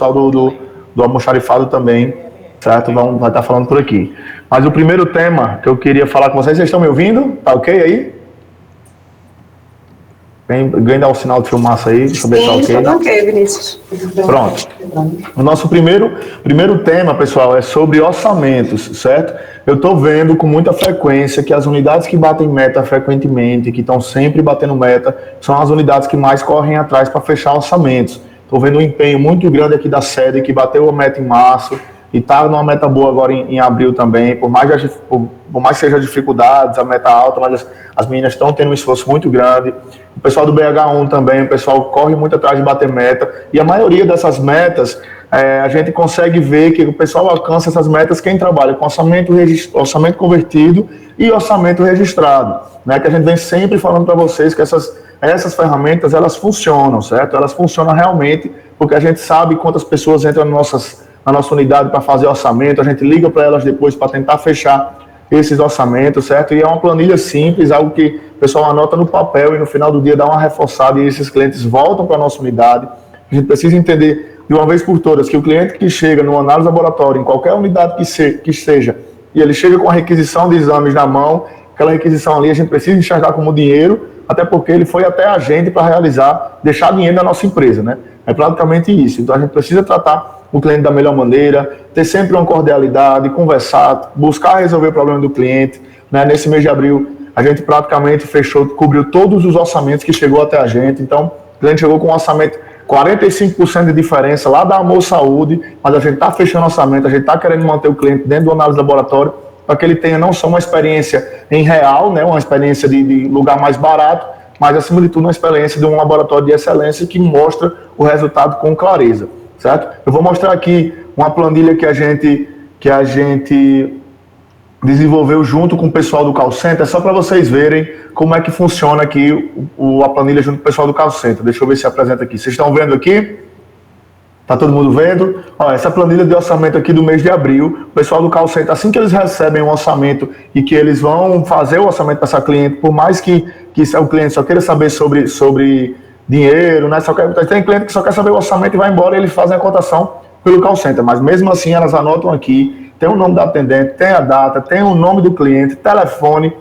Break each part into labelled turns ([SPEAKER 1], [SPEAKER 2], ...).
[SPEAKER 1] pessoal do almoxarifado também, certo? Vai estar falando por aqui. Mas o primeiro tema que eu queria falar com vocês estão me ouvindo? Tá ok aí? Ganha dar um sinal de fumaça aí, deixa eu ver se tá ok.
[SPEAKER 2] Tá ok, Vinícius.
[SPEAKER 1] Pronto. O nosso primeiro tema, pessoal, é sobre orçamentos, certo? Eu estou vendo com muita frequência que as unidades que batem meta frequentemente, que estão sempre batendo meta, são as unidades que mais correm atrás para fechar orçamentos. Estou vendo um empenho muito grande aqui da sede, que bateu a meta em março, e está numa meta boa agora em abril também, por mais que seja dificuldades, a meta alta, mas as meninas estão tendo um esforço muito grande. O pessoal do BH1 também, o pessoal corre muito atrás de bater meta, e a maioria dessas metas, a gente consegue ver que o pessoal alcança essas metas quem trabalha com orçamento convertido e orçamento registrado, né? Que a gente vem sempre falando para vocês que essas ferramentas, elas funcionam, certo? Elas funcionam realmente, porque a gente sabe quantas pessoas entram na nossa unidade para fazer orçamento, a gente liga para elas depois para tentar fechar esses orçamentos, certo? E é uma planilha simples, algo que o pessoal anota no papel e no final do dia dá uma reforçada e esses clientes voltam para a nossa unidade. A gente precisa entender de uma vez por todas que o cliente que chega no análise laboratório, em qualquer unidade que seja, e ele chega com a requisição de exames na mão, aquela requisição ali a gente precisa enxergar como dinheiro, até porque ele foi até a gente para deixar dinheiro na nossa empresa, né? É praticamente isso. Então a gente precisa tratar o cliente da melhor maneira, ter sempre uma cordialidade, conversar, buscar resolver o problema do cliente, né? Nesse mês de abril, a gente praticamente cobriu todos os orçamentos que chegou até a gente. Então, o cliente chegou com um orçamento 45% de diferença lá da Amor Saúde, mas a gente está fechando orçamento, a gente está querendo manter o cliente dentro do análise laboratório, para que ele tenha não só uma experiência em real, né, uma experiência de lugar mais barato, mas, acima de tudo, uma experiência de um laboratório de excelência que mostra o resultado com clareza, certo? Eu vou mostrar aqui uma planilha que a gente desenvolveu junto com o pessoal do call center, só para vocês verem como é que funciona aqui a planilha junto com o pessoal do call center. Deixa eu ver se apresenta aqui. Vocês estão vendo aqui? Tá todo mundo vendo? Ó, essa planilha de orçamento aqui do mês de abril, o pessoal do call center, assim que eles recebem um orçamento e que eles vão fazer o orçamento para essa cliente, por mais que o cliente só queira saber sobre dinheiro, né? Tem cliente que só quer saber o orçamento e vai embora e eles fazem a cotação pelo call center, mas mesmo assim elas anotam aqui, tem o nome da atendente, tem a data, tem o nome do cliente, telefone,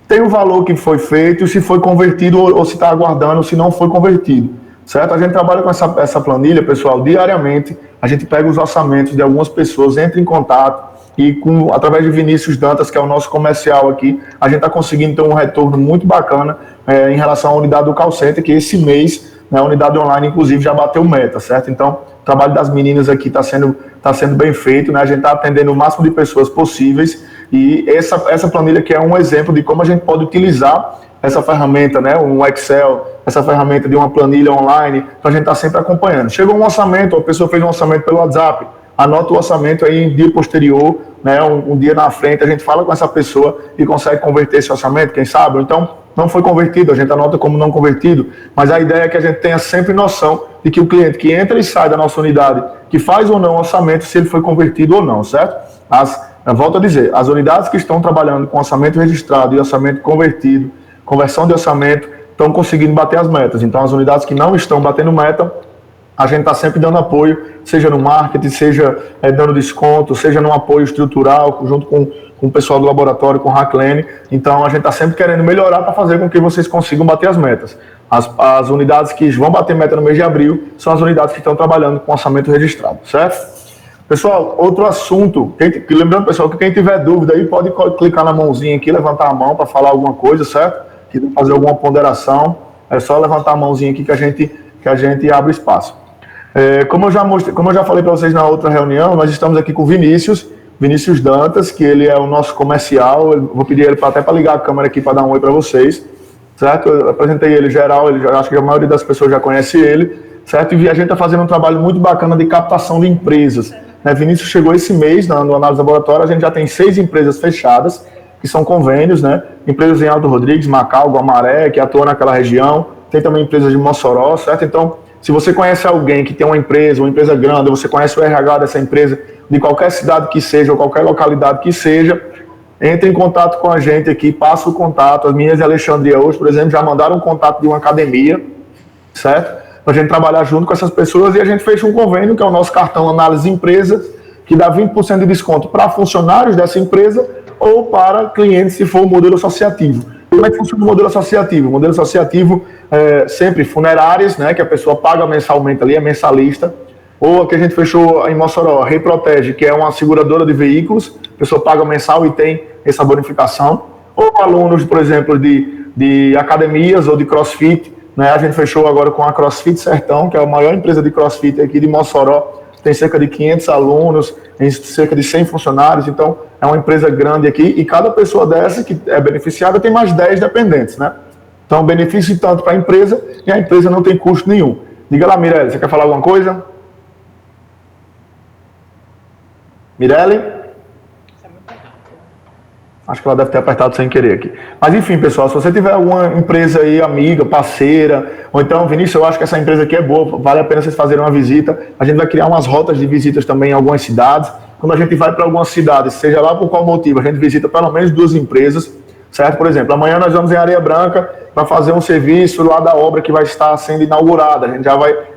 [SPEAKER 1] tem o valor que foi feito, se foi convertido ou se está aguardando, se não foi convertido, certo? A gente trabalha com essa planilha, pessoal, diariamente, a gente pega os orçamentos de algumas pessoas, entra em contato e através de Vinícius Dantas, que é o nosso comercial aqui, a gente está conseguindo ter um retorno muito bacana em relação à unidade do call center, que esse mês, né, a unidade online, inclusive, já bateu meta, certo? Então, o trabalho das meninas aqui está sendo bem feito, né? A gente está atendendo o máximo de pessoas possíveis e essa planilha aqui é um exemplo de como a gente pode utilizar essa ferramenta, né? Um Excel, essa ferramenta de uma planilha online, então a gente está sempre acompanhando. Chegou um orçamento, a pessoa fez um orçamento pelo WhatsApp, anota o orçamento aí em dia posterior, né? Um dia na frente, a gente fala com essa pessoa e consegue converter esse orçamento, quem sabe? Ou então, não foi convertido, a gente anota como não convertido, mas a ideia é que a gente tenha sempre noção de que o cliente que entra e sai da nossa unidade, que faz ou não orçamento, se ele foi convertido ou não, certo? Volto a dizer, as unidades que estão trabalhando com orçamento registrado e orçamento convertido, conversão de orçamento, estão conseguindo bater as metas. Então, as unidades que não estão batendo meta, a gente está sempre dando apoio, seja no marketing, seja dando desconto, seja no apoio estrutural, junto com o pessoal do laboratório, com o Hacklane. Então, a gente está sempre querendo melhorar para fazer com que vocês consigam bater as metas. As unidades que vão bater meta no mês de abril são as unidades que estão trabalhando com orçamento registrado, certo? Pessoal, outro assunto, lembrando, pessoal, que quem tiver dúvida aí pode clicar na mãozinha aqui, levantar a mão para falar alguma coisa, certo? Quiser fazer alguma ponderação, é só levantar a mãozinha aqui que a gente abre espaço. Como eu já falei para vocês na outra reunião, nós estamos aqui com o Vinícius Dantas, que ele é o nosso comercial. Eu vou pedir ele até para ligar a câmera aqui para dar um oi para vocês, certo? Eu apresentei ele geral, acho que a maioria das pessoas já conhece ele, certo? E a gente está fazendo um trabalho muito bacana de captação de empresas. Vinícius chegou esse mês no Análise Laboratório, a gente já tem 6 empresas fechadas, que são convênios, né? Empresas em Alto Rodrigues, Macau, Guamaré, que atuam naquela região, tem também empresas de Mossoró, certo? Então, se você conhece alguém que tem uma empresa grande, você conhece o RH dessa empresa, de qualquer cidade que seja, ou qualquer localidade que seja, entre em contato com a gente aqui, passa o contato. As meninas de Alexandria hoje, por exemplo, já mandaram um contato de uma academia, certo? para a gente trabalhar junto com essas pessoas, e a gente fez um convênio, que é o nosso cartão Análise Empresa, que dá 20% de desconto para funcionários dessa empresa ou para clientes, se for o modelo associativo. Como é que funciona o modelo associativo? O modelo associativo é sempre funerárias, né, que a pessoa paga mensalmente ali, é mensalista, ou a que a gente fechou em Mossoró, a Reprotege, que é uma seguradora de veículos, a pessoa paga mensal e tem essa bonificação, ou alunos, por exemplo, de academias ou de CrossFit, né, a gente fechou agora com a CrossFit Sertão, que é a maior empresa de CrossFit aqui de Mossoró, tem cerca de 500 alunos, tem cerca de 100 funcionários, então é uma empresa grande aqui, e cada pessoa dessa que é beneficiada tem mais 10 dependentes, né? Então, benefício tanto para a empresa, e a empresa não tem custo nenhum. Diga lá, Mirelle, você quer falar alguma coisa? Mirelle? Acho que ela deve ter apertado sem querer aqui. Mas enfim, pessoal, se você tiver alguma empresa aí, amiga, parceira, ou então, Vinícius, eu acho que essa empresa aqui é boa, vale a pena vocês fazerem uma visita. A gente vai criar umas rotas de visitas também em algumas cidades. Quando a gente vai para algumas cidades, seja lá por qual motivo, a gente visita pelo menos 2 empresas, certo? Por exemplo, amanhã nós vamos em Areia Branca para fazer um serviço lá da obra que vai estar sendo inaugurada. A gente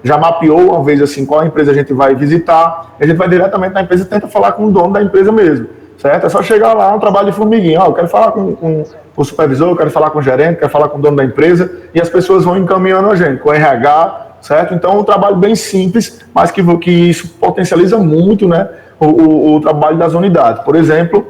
[SPEAKER 1] já mapeou uma vez assim qual empresa a gente vai visitar, a gente vai diretamente na empresa e tenta falar com o dono da empresa mesmo. Certo? É só chegar lá, um trabalho de formiguinha. Eu quero falar com o supervisor, eu quero falar com o gerente, quero falar com o dono da empresa, e as pessoas vão encaminhando a gente, com o RH, certo? Então, é um trabalho bem simples, mas que isso potencializa muito, né, o trabalho das unidades. Por exemplo,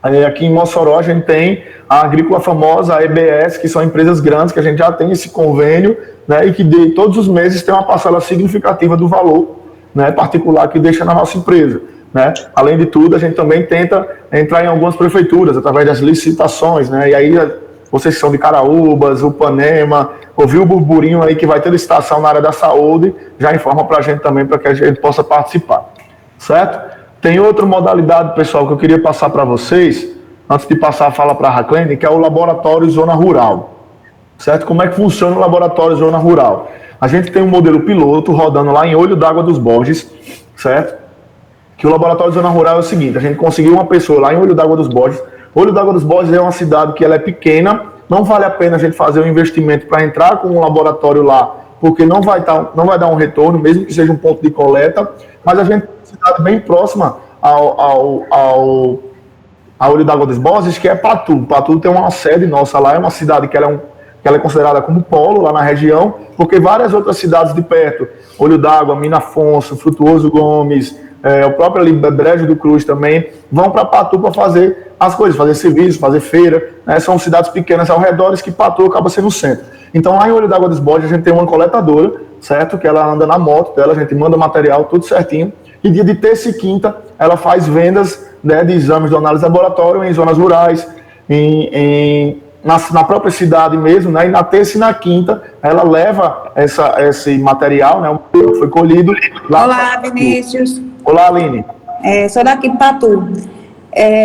[SPEAKER 1] aqui em Mossoró a gente tem a Agrícola Famosa, a EBS, que são empresas grandes, que a gente já tem esse convênio, né, e que todos os meses tem uma parcela significativa do valor, né, particular que deixa na nossa empresa. Né? Além de tudo, a gente também tenta entrar em algumas prefeituras através das licitações, né? E aí vocês que são de Caraúbas, Upanema, ouviu o burburinho aí que vai ter licitação na área da saúde, já informa para a gente também, para que a gente possa participar, certo? Tem outra modalidade, pessoal, que eu queria passar para vocês, antes de passar a fala para a Raclene, que é o Laboratório Zona Rural, certo? Como é que funciona o Laboratório Zona Rural? A gente tem um modelo piloto rodando lá em Olho d'Água dos Borges, certo? Que o Laboratório Zona Rural é o seguinte, a gente conseguiu uma pessoa lá em Olho d'Água dos Borges. Olho d'Água dos Borges é uma cidade que ela é pequena, não vale a pena a gente fazer um investimento para entrar com um laboratório lá, porque não vai dar um retorno, mesmo que seja um ponto de coleta, mas a gente tem uma cidade bem próxima ao Olho d'Água dos Borges, que é Patu. Patu tem uma sede nossa lá, é uma cidade que ela é considerada como polo lá na região, porque várias outras cidades de perto, Olho d'Água, Mina Afonso, Frutuoso Gomes, o próprio ali Brejo do Cruz também, vão para Patu para fazer as coisas, fazer serviço, fazer feira, né? São cidades pequenas ao redor que Patu acaba sendo o centro. Então lá em Olho d'Água dos Borges a gente tem uma coletadora, certo? Que ela anda na moto dela, a gente manda material, tudo certinho, e dia de terça e quinta ela faz vendas, né, de exames de análise laboratório em zonas rurais, na própria cidade mesmo, né? E na terça e na quinta ela leva esse material, né? Foi colhido lá.
[SPEAKER 2] Olá, Vinícius.
[SPEAKER 1] Olá, Aline.
[SPEAKER 2] Sou daqui de Patu.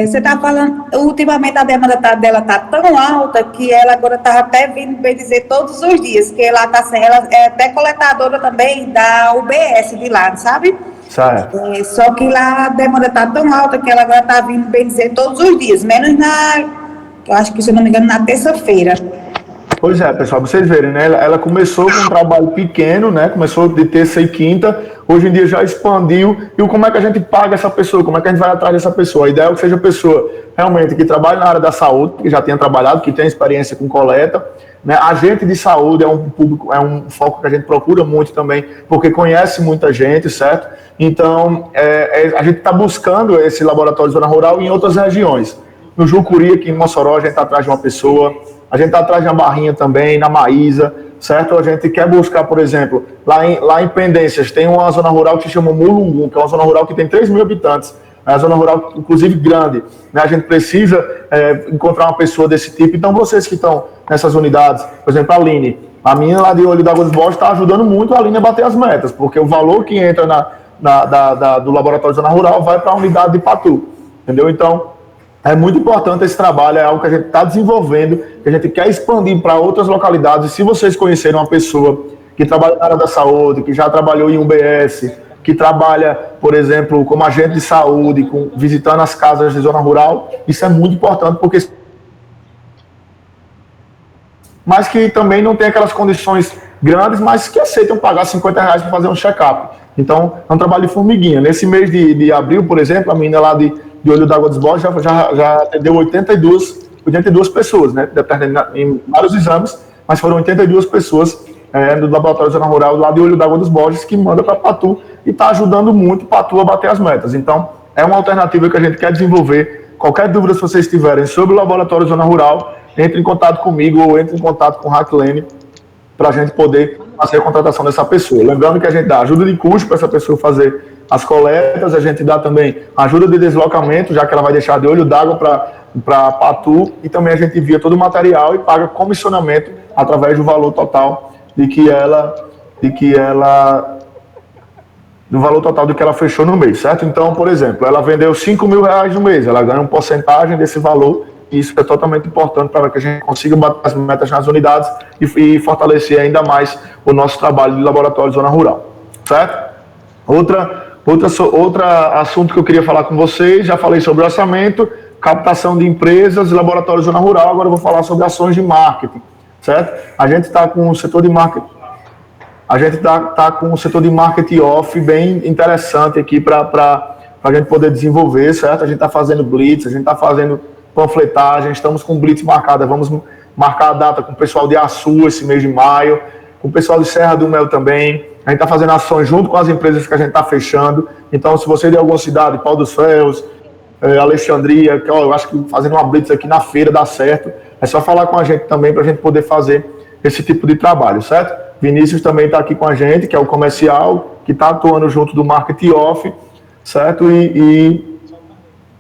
[SPEAKER 2] Você está falando, ultimamente a demanda dela está tão alta que ela agora está até vindo bem dizer todos os dias, que ela é até coletadora também da UBS de lá, sabe?
[SPEAKER 1] Certo.
[SPEAKER 2] Só que lá a demanda está tão alta que ela agora está vindo bem dizer todos os dias, menos eu acho que, se eu não me engano, na terça-feira.
[SPEAKER 1] Pois é, pessoal, pra vocês verem, né? Ela começou com um trabalho pequeno, né? Começou de terça e quinta, hoje em dia já expandiu. E como é que a gente paga essa pessoa? Como é que a gente vai atrás dessa pessoa? A ideia é que seja pessoa realmente que trabalhe na área da saúde, que já tenha trabalhado, que tenha experiência com coleta, né? Agente de saúde é um público, é um foco que a gente procura muito também, porque conhece muita gente, certo? Então, a gente está buscando esse laboratório de zona rural em outras regiões. No Jucuri, aqui em Mossoró, a gente está atrás de uma pessoa. A gente está atrás de uma Barrinha também, na Maísa, certo? A gente quer buscar, por exemplo, lá em Pendências, tem uma zona rural que se chama Mulungu, que é uma zona rural que tem 3 mil habitantes. É uma zona rural, inclusive, grande. Né? A gente precisa encontrar uma pessoa desse tipo. Então, vocês que estão nessas unidades, por exemplo, a Aline, a menina lá de Olho d'Água dos Borges está ajudando muito a Aline a bater as metas, porque o valor que entra do laboratório de zona rural vai para a unidade de Patu, entendeu? Então, é muito importante esse trabalho, é algo que a gente está desenvolvendo, que a gente quer expandir para outras localidades. E se vocês conhecerem uma pessoa que trabalha na área da saúde, que já trabalhou em UBS, que trabalha, por exemplo, como agente de saúde, visitando as casas de zona rural, isso é muito importante, mas que também não tem aquelas condições grandes, mas que aceitam pagar R$50 para fazer um check-up. Então, é um trabalho de formiguinha. Nesse mês de abril, por exemplo, a menina lá de Olho d'Água dos Borges já atendeu 82 pessoas, né? Em vários exames, mas foram 82 pessoas do Laboratório Zona Rural lá de Olho d'Água dos Borges que manda para Patu e está ajudando muito Patu a bater as metas. Então, é uma alternativa que a gente quer desenvolver. Qualquer dúvida, se vocês tiverem sobre o Laboratório Zona Rural, entre em contato comigo ou entre em contato com o Hacklane para a gente poder fazer a contratação dessa pessoa. Lembrando que a gente dá ajuda de custo para essa pessoa fazer as coletas, a gente dá também ajuda de deslocamento, já que ela vai deixar de Olho d'Água para Patu, e também a gente envia todo o material e paga comissionamento através do valor total do valor total do que ela fechou no mês, certo? Então, por exemplo, ela vendeu R$5.000 no mês, ela ganha uma porcentagem desse valor, e isso é totalmente importante para que a gente consiga bater as metas nas unidades e fortalecer ainda mais o nosso trabalho de laboratório Zona Rural, certo? Outro assunto que eu queria falar com vocês, já falei sobre orçamento, captação de empresas e laboratório Zona Rural, agora eu vou falar sobre ações de marketing, certo? A gente está com o setor de marketing, com o setor de marketing off bem interessante aqui para a gente poder desenvolver, certo? A gente está fazendo blitz, a gente está fazendo panfletagem, estamos com blitz marcada, vamos marcar a data com o pessoal de Açu esse mês de maio, com o pessoal de Serra do Mel também. A gente está fazendo ações junto com as empresas que a gente está fechando. Então, se você é de alguma cidade, Pau dos Ferros, Alexandria, que eu acho que fazendo uma blitz aqui na feira dá certo, é só falar com a gente também para a gente poder fazer esse tipo de trabalho, certo? Vinícius também está aqui com a gente, que é o comercial, que está atuando junto do marketing off, certo?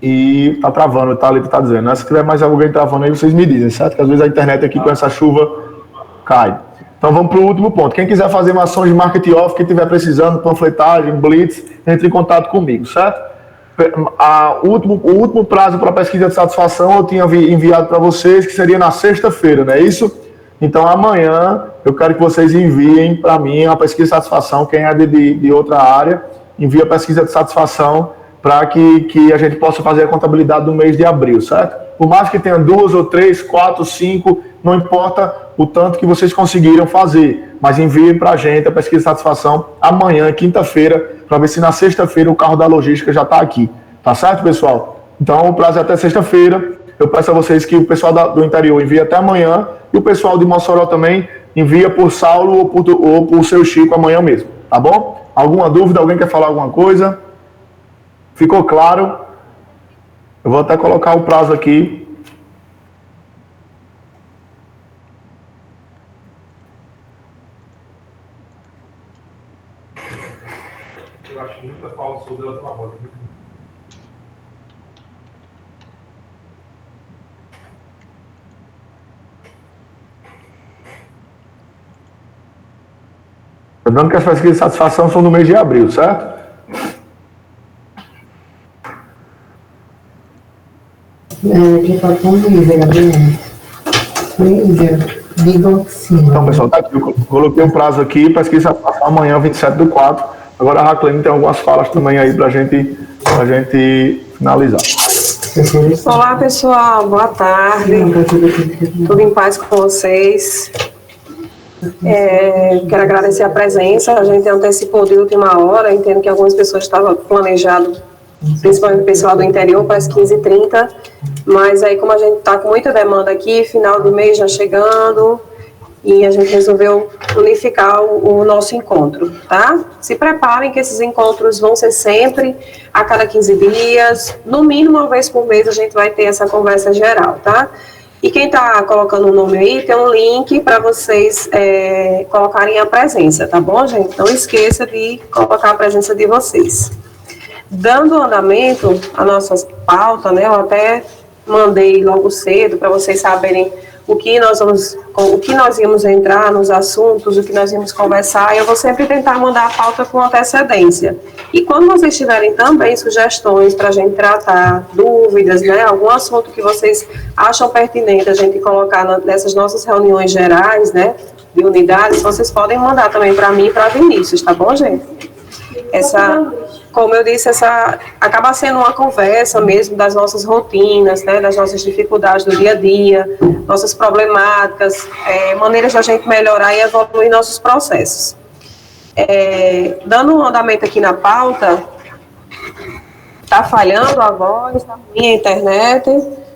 [SPEAKER 1] E tá travando, tá ali que tá dizendo, né? Se tiver mais alguém travando aí, vocês me dizem, certo? Que às vezes a internet aqui com essa chuva cai. Então vamos para o último ponto. Quem quiser fazer uma ação de marketing off, quem estiver precisando, panfletagem, blitz, entre em contato comigo, certo? O último prazo para pesquisa de satisfação eu tinha enviado para vocês, que seria na sexta-feira, não é isso? Então amanhã eu quero que vocês enviem para mim a pesquisa de satisfação, quem é de outra área, envia a pesquisa de satisfação para que a gente possa fazer a contabilidade do mês de abril, certo? Por mais que tenha 2 ou 3, 4, 5, não importa o tanto que vocês conseguiram fazer, mas enviem para a gente a pesquisa de satisfação amanhã, quinta-feira, para ver se na sexta-feira o carro da logística já está aqui, tá certo, pessoal? Então o prazo é até sexta-feira, eu peço a vocês que o pessoal do interior envie até amanhã, e o pessoal de Mossoró também envia por Saulo ou por seu Chico amanhã mesmo, tá bom? Alguma dúvida? Alguém quer falar alguma coisa? Ficou claro? Eu vou até colocar o prazo aqui.
[SPEAKER 3] Eu acho que nunca falo sobre outra roda.
[SPEAKER 1] Lembrando que as pesquisas de satisfação são no mês de abril, certo?
[SPEAKER 4] Que faltou Luísa, Gabriela.
[SPEAKER 1] Então, pessoal, tá aqui. Eu coloquei um prazo aqui, pesquisa passar amanhã, 27/4. Agora a Hacklane tem algumas falas também aí pra gente finalizar.
[SPEAKER 5] Olá, pessoal. Boa tarde. Tudo em paz com vocês. Quero agradecer a presença. A gente antecipou de última hora. Entendo que algumas pessoas estavam planejando, principalmente o pessoal do interior, para as 15h30, mas aí como a gente está com muita demanda aqui, final do mês já chegando, e a gente resolveu unificar o nosso encontro, tá? Se preparem que esses encontros vão ser sempre a cada 15 dias, no mínimo uma vez por mês a gente vai ter essa conversa geral, tá? E quem está colocando o nome aí, tem um link para vocês colocarem a presença, tá bom, gente? Não esqueça de colocar a presença de vocês. Dando andamento à nossa pauta, né, eu até mandei logo cedo para vocês saberem o que nós íamos entrar nos assuntos, o que nós íamos conversar, e eu vou sempre tentar mandar a pauta com antecedência. E quando vocês tiverem também sugestões para a gente tratar, dúvidas, né, algum assunto que vocês acham pertinente a gente colocar nessas nossas reuniões gerais, né, de unidades, vocês podem mandar também para mim e para Vinícius, tá bom, gente? como eu disse, acaba sendo uma conversa mesmo das nossas rotinas, né, das nossas dificuldades do dia a dia, nossas problemáticas, maneiras da gente melhorar e evoluir nossos processos. Dando um andamento aqui na pauta, está falhando a voz, tá? Minha internet,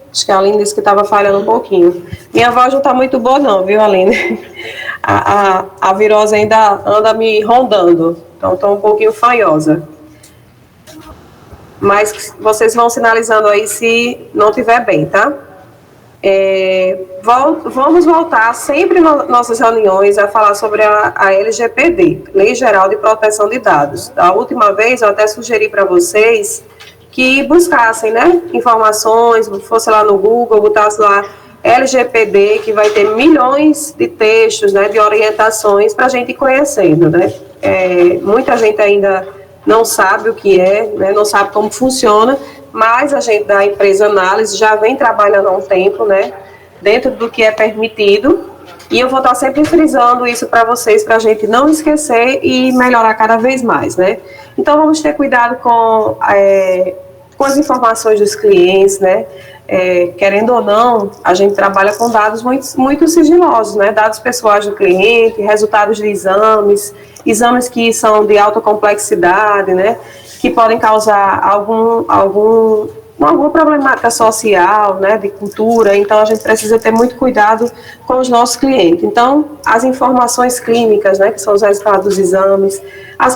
[SPEAKER 5] acho que a Aline disse que estava falhando um pouquinho. Minha voz não está muito boa não, viu, Aline? A virose ainda anda me rondando, então estou um pouquinho fanhosa. Mas vocês vão sinalizando aí se não estiver bem, tá? Vamos voltar sempre nas nossas reuniões a falar sobre a LGPD, Lei Geral de Proteção de Dados. Da última vez eu até sugeri para vocês que buscassem, né, informações, fosse lá no Google, botasse lá LGPD, que vai ter milhões de textos, né, de orientações para a gente ir conhecendo, né? Muita gente ainda não sabe o que é, né, não sabe como funciona, mas a gente da empresa Análise já vem trabalhando há um tempo, né, dentro do que é permitido, e eu vou estar sempre frisando isso para vocês, para a gente não esquecer e melhorar cada vez mais, né. Então vamos ter cuidado com as informações dos clientes, né, querendo ou não, a gente trabalha com dados muito sigilosos, né, dados pessoais do cliente, resultados de exames que são de alta complexidade, né, que podem causar alguma problemática social, né, de cultura. Então a gente precisa ter muito cuidado com os nossos clientes. Então as informações clínicas, né, que são os resultados dos exames, as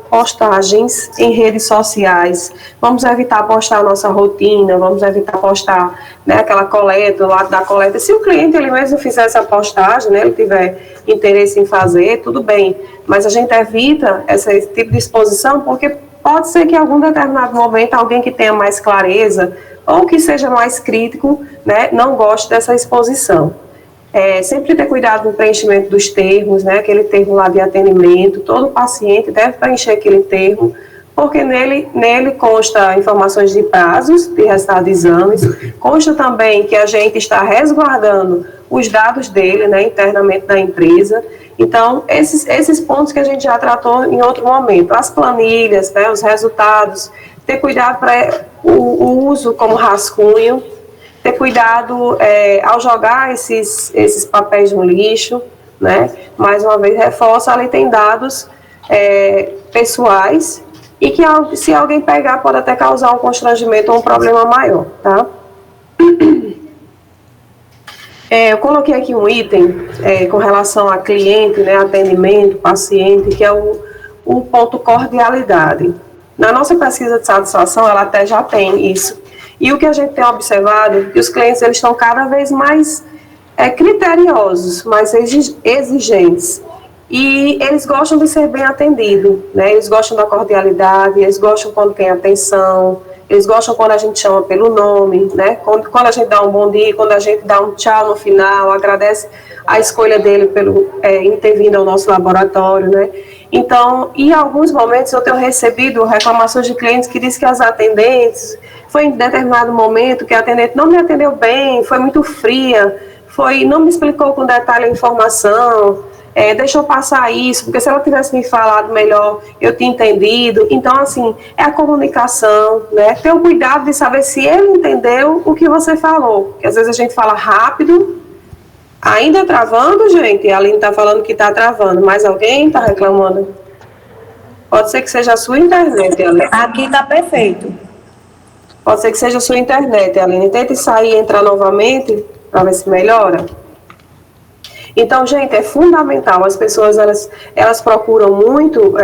[SPEAKER 5] postagens em redes sociais, vamos evitar postar a nossa rotina, vamos evitar postar, né, aquela coleta, o lado da coleta. Se o cliente ele mesmo fizer essa postagem, né, ele tiver interesse em fazer, tudo bem, mas a gente evita esse tipo de exposição porque pode ser que em algum determinado momento alguém que tenha mais clareza ou que seja mais crítico, né, não goste dessa exposição. Sempre ter cuidado no preenchimento dos termos, né, aquele termo lá de atendimento, todo paciente deve preencher aquele termo, porque nele consta informações de prazos, de resultado de exames, consta também que a gente está resguardando os dados dele, né, internamente da empresa. Então, esses pontos que a gente já tratou em outro momento, as planilhas, né, os resultados, ter cuidado para o uso como rascunho, ter cuidado ao jogar esses papéis no lixo, né, mais uma vez reforça, ali tem dados pessoais e que se alguém pegar pode até causar um constrangimento ou um problema maior, tá? Eu coloquei aqui um item com relação a cliente, né, atendimento, paciente, que é o ponto cordialidade. Na nossa pesquisa de satisfação, ela até já tem isso. E o que a gente tem observado é que os clientes eles estão cada vez mais criteriosos, mais exigentes. E eles gostam de ser bem atendidos, né? Eles gostam da cordialidade, eles gostam quando tem atenção, eles gostam quando a gente chama pelo nome, né? Quando a gente dá um bom dia, quando a gente dá um tchau no final, agradece a escolha dele pelo em ter vindo ao nosso laboratório, né? Então, em alguns momentos eu tenho recebido reclamações de clientes que dizem que as atendentes, foi em determinado momento que a atendente não me atendeu bem, foi muito fria, não me explicou com detalhe a informação, deixou passar isso, porque se ela tivesse me falado melhor, eu tinha entendido. Então, assim, é a comunicação, né? Ter o cuidado de saber se ele entendeu o que você falou, porque às vezes a gente fala rápido, ainda travando, gente, a Aline está falando que está travando, mas alguém está reclamando? Pode ser que seja a sua internet, Aline.
[SPEAKER 2] Aqui está perfeito.
[SPEAKER 5] Pode ser que seja a sua internet, Aline. Tente sair e entrar novamente, para ver se melhora. Então, gente, é fundamental, as pessoas, elas procuram muito,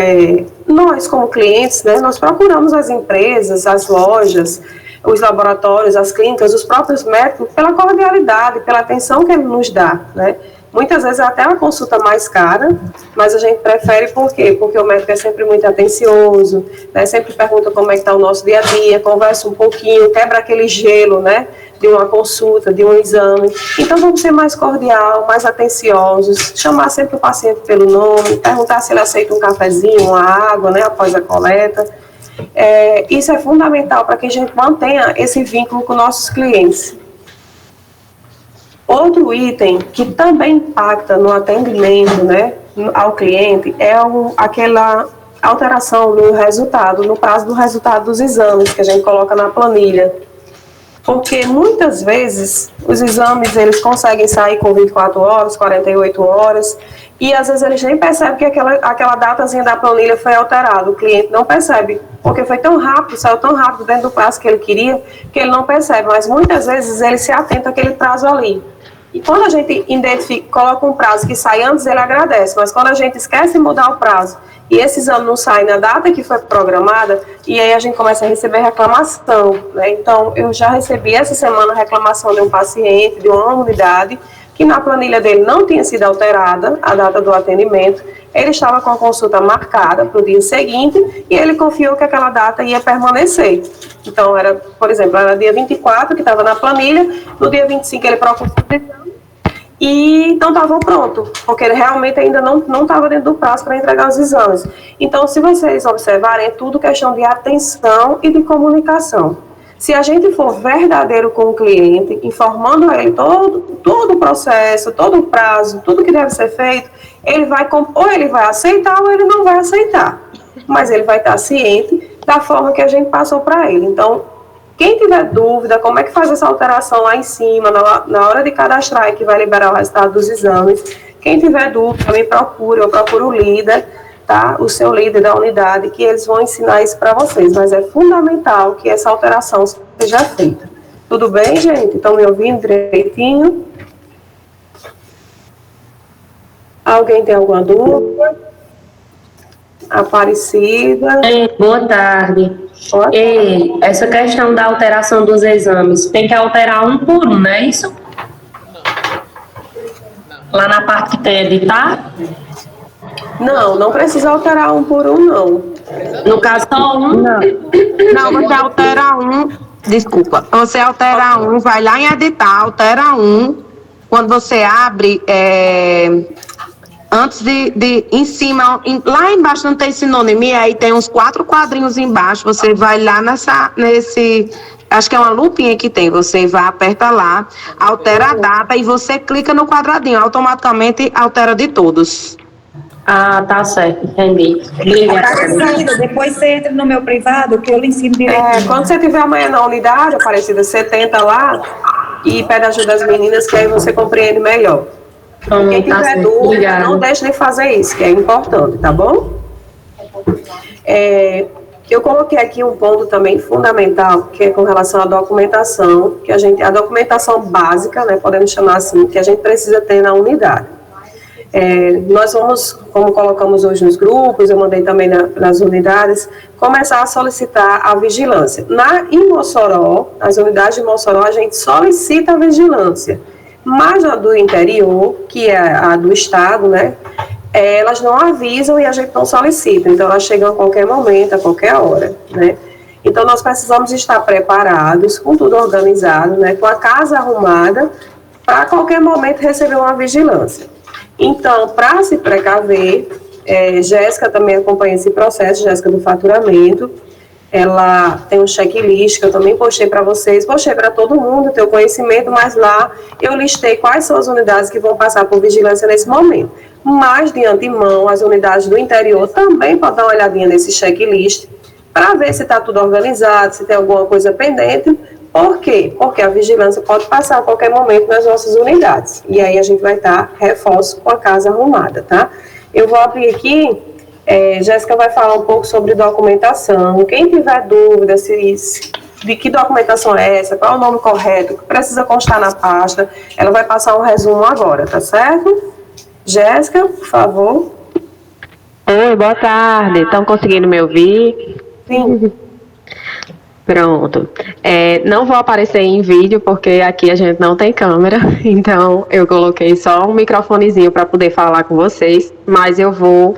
[SPEAKER 5] nós como clientes, né, nós procuramos as empresas, as lojas, os laboratórios, as clínicas, os próprios médicos, pela cordialidade, pela atenção que ele nos dá, né. Muitas vezes é até uma consulta mais cara, mas a gente prefere por quê? Porque o médico é sempre muito atencioso, né, sempre pergunta como é que está o nosso dia a dia, conversa um pouquinho, quebra aquele gelo, né, de uma consulta, de um exame. Então vamos ser mais cordial, mais atenciosos, chamar sempre o paciente pelo nome, perguntar se ele aceita um cafezinho, uma água, né, após a coleta. Isso é fundamental para que a gente mantenha esse vínculo com nossos clientes. Outro item que também impacta no atendimento, né, ao cliente é alteração no resultado, no prazo do resultado dos exames que a gente coloca na planilha. Porque muitas vezes os exames eles conseguem sair com 24 horas, 48 horas, e às vezes eles nem percebem que aquela datazinha da planilha foi alterada. O cliente não percebe, porque foi tão rápido, saiu tão rápido dentro do prazo que ele queria, que ele não percebe. Mas muitas vezes ele se atenta àquele prazo ali. E quando a gente coloca um prazo que sai antes, ele agradece. Mas quando a gente esquece de mudar o prazo e esse exame não sai na data que foi programada, e aí a gente começa a receber reclamação, né? Então, eu já recebi essa semana reclamação de um paciente de uma unidade que na planilha dele não tinha sido alterada a data do atendimento. Ele estava com a consulta marcada para o dia seguinte e ele confiou que aquela data ia permanecer. Então, era, por exemplo, era dia 24 que estava na planilha, no dia 25 ele procurou o exame e não estava pronto, porque ele realmente ainda não estava dentro do prazo para entregar os exames. Então, se vocês observarem, é tudo questão de atenção e de comunicação. Se a gente for verdadeiro com o cliente, informando ele todo o processo, todo o prazo, tudo que deve ser feito, ou ele vai aceitar ou ele não vai aceitar. Mas ele vai estar ciente da forma que a gente passou para ele. Então, quem tiver dúvida, como é que faz essa alteração lá em cima, na hora de cadastrar e que vai liberar o resultado dos exames, quem tiver dúvida, me procure, eu procuro o líder, tá? O seu líder da unidade, que eles vão ensinar isso para vocês. Mas é fundamental que essa alteração seja feita. Tudo bem, gente? Estão me ouvindo direitinho? Alguém tem alguma dúvida? Aparecida.
[SPEAKER 6] Boa tarde. Essa questão da alteração dos exames, tem que alterar um por um, não é isso? Lá na parte que tem editar?
[SPEAKER 5] Não precisa alterar um por um, não.
[SPEAKER 6] No caso, só um?
[SPEAKER 7] Não, você altera um, desculpa, você altera um, vai lá em editar, altera um, quando você abre, antes em cima, lá embaixo não tem sinônimo, e aí tem uns 4 quadrinhos embaixo, você vai lá nesse, acho que é uma lupinha que tem, você vai, aperta lá, altera a data e você clica no quadradinho, automaticamente altera de todos.
[SPEAKER 6] Ah, tá certo, entendi. Obrigada.
[SPEAKER 2] Depois você entra no meu privado, que eu lhe ensino direitinho.
[SPEAKER 5] Quando você tiver amanhã na unidade, Aparecida, você tenta lá e pede ajuda das meninas, que aí você compreende melhor. Quem tiver dúvida, não deixe de fazer isso, que é importante, tá bom? Eu coloquei aqui um ponto também fundamental, que é com relação à documentação, que a documentação básica, né, podemos chamar assim, que a gente precisa ter na unidade. Nós vamos, como colocamos hoje nos grupos, eu mandei também nas unidades, começar a solicitar a vigilância. Em Mossoró, nas unidades de Mossoró, a gente solicita a vigilância, mas a do interior, que é a do estado, né, elas não avisam e a gente não solicita, então elas chegam a qualquer momento, a qualquer hora, né. Então nós precisamos estar preparados, com tudo organizado, né, com a casa arrumada, para a qualquer momento receber uma vigilância. Então, para se precaver, Jéssica também acompanha esse processo, Jéssica do faturamento, ela tem um checklist que eu também postei para vocês, postei para todo mundo ter o conhecimento, mas lá eu listei quais são as unidades que vão passar por vigilância nesse momento. Mas, de antemão, as unidades do interior também podem dar uma olhadinha nesse checklist, para ver se está tudo organizado, se tem alguma coisa pendente. Por quê? Porque a vigilância pode passar a qualquer momento nas nossas unidades. E aí a gente vai estar reforço com a casa arrumada, tá? Eu vou abrir aqui, Jéssica vai falar um pouco sobre documentação. Quem tiver dúvida de que documentação é essa, qual é o nome correto, o que precisa constar na pasta, ela vai passar um resumo agora, tá certo? Jéssica, por favor.
[SPEAKER 8] Oi, boa tarde. Estão conseguindo me ouvir?
[SPEAKER 5] Sim.
[SPEAKER 8] Pronto. Não vou aparecer em vídeo, porque aqui a gente não tem câmera, então eu coloquei só um microfonezinho para poder falar com vocês, mas eu vou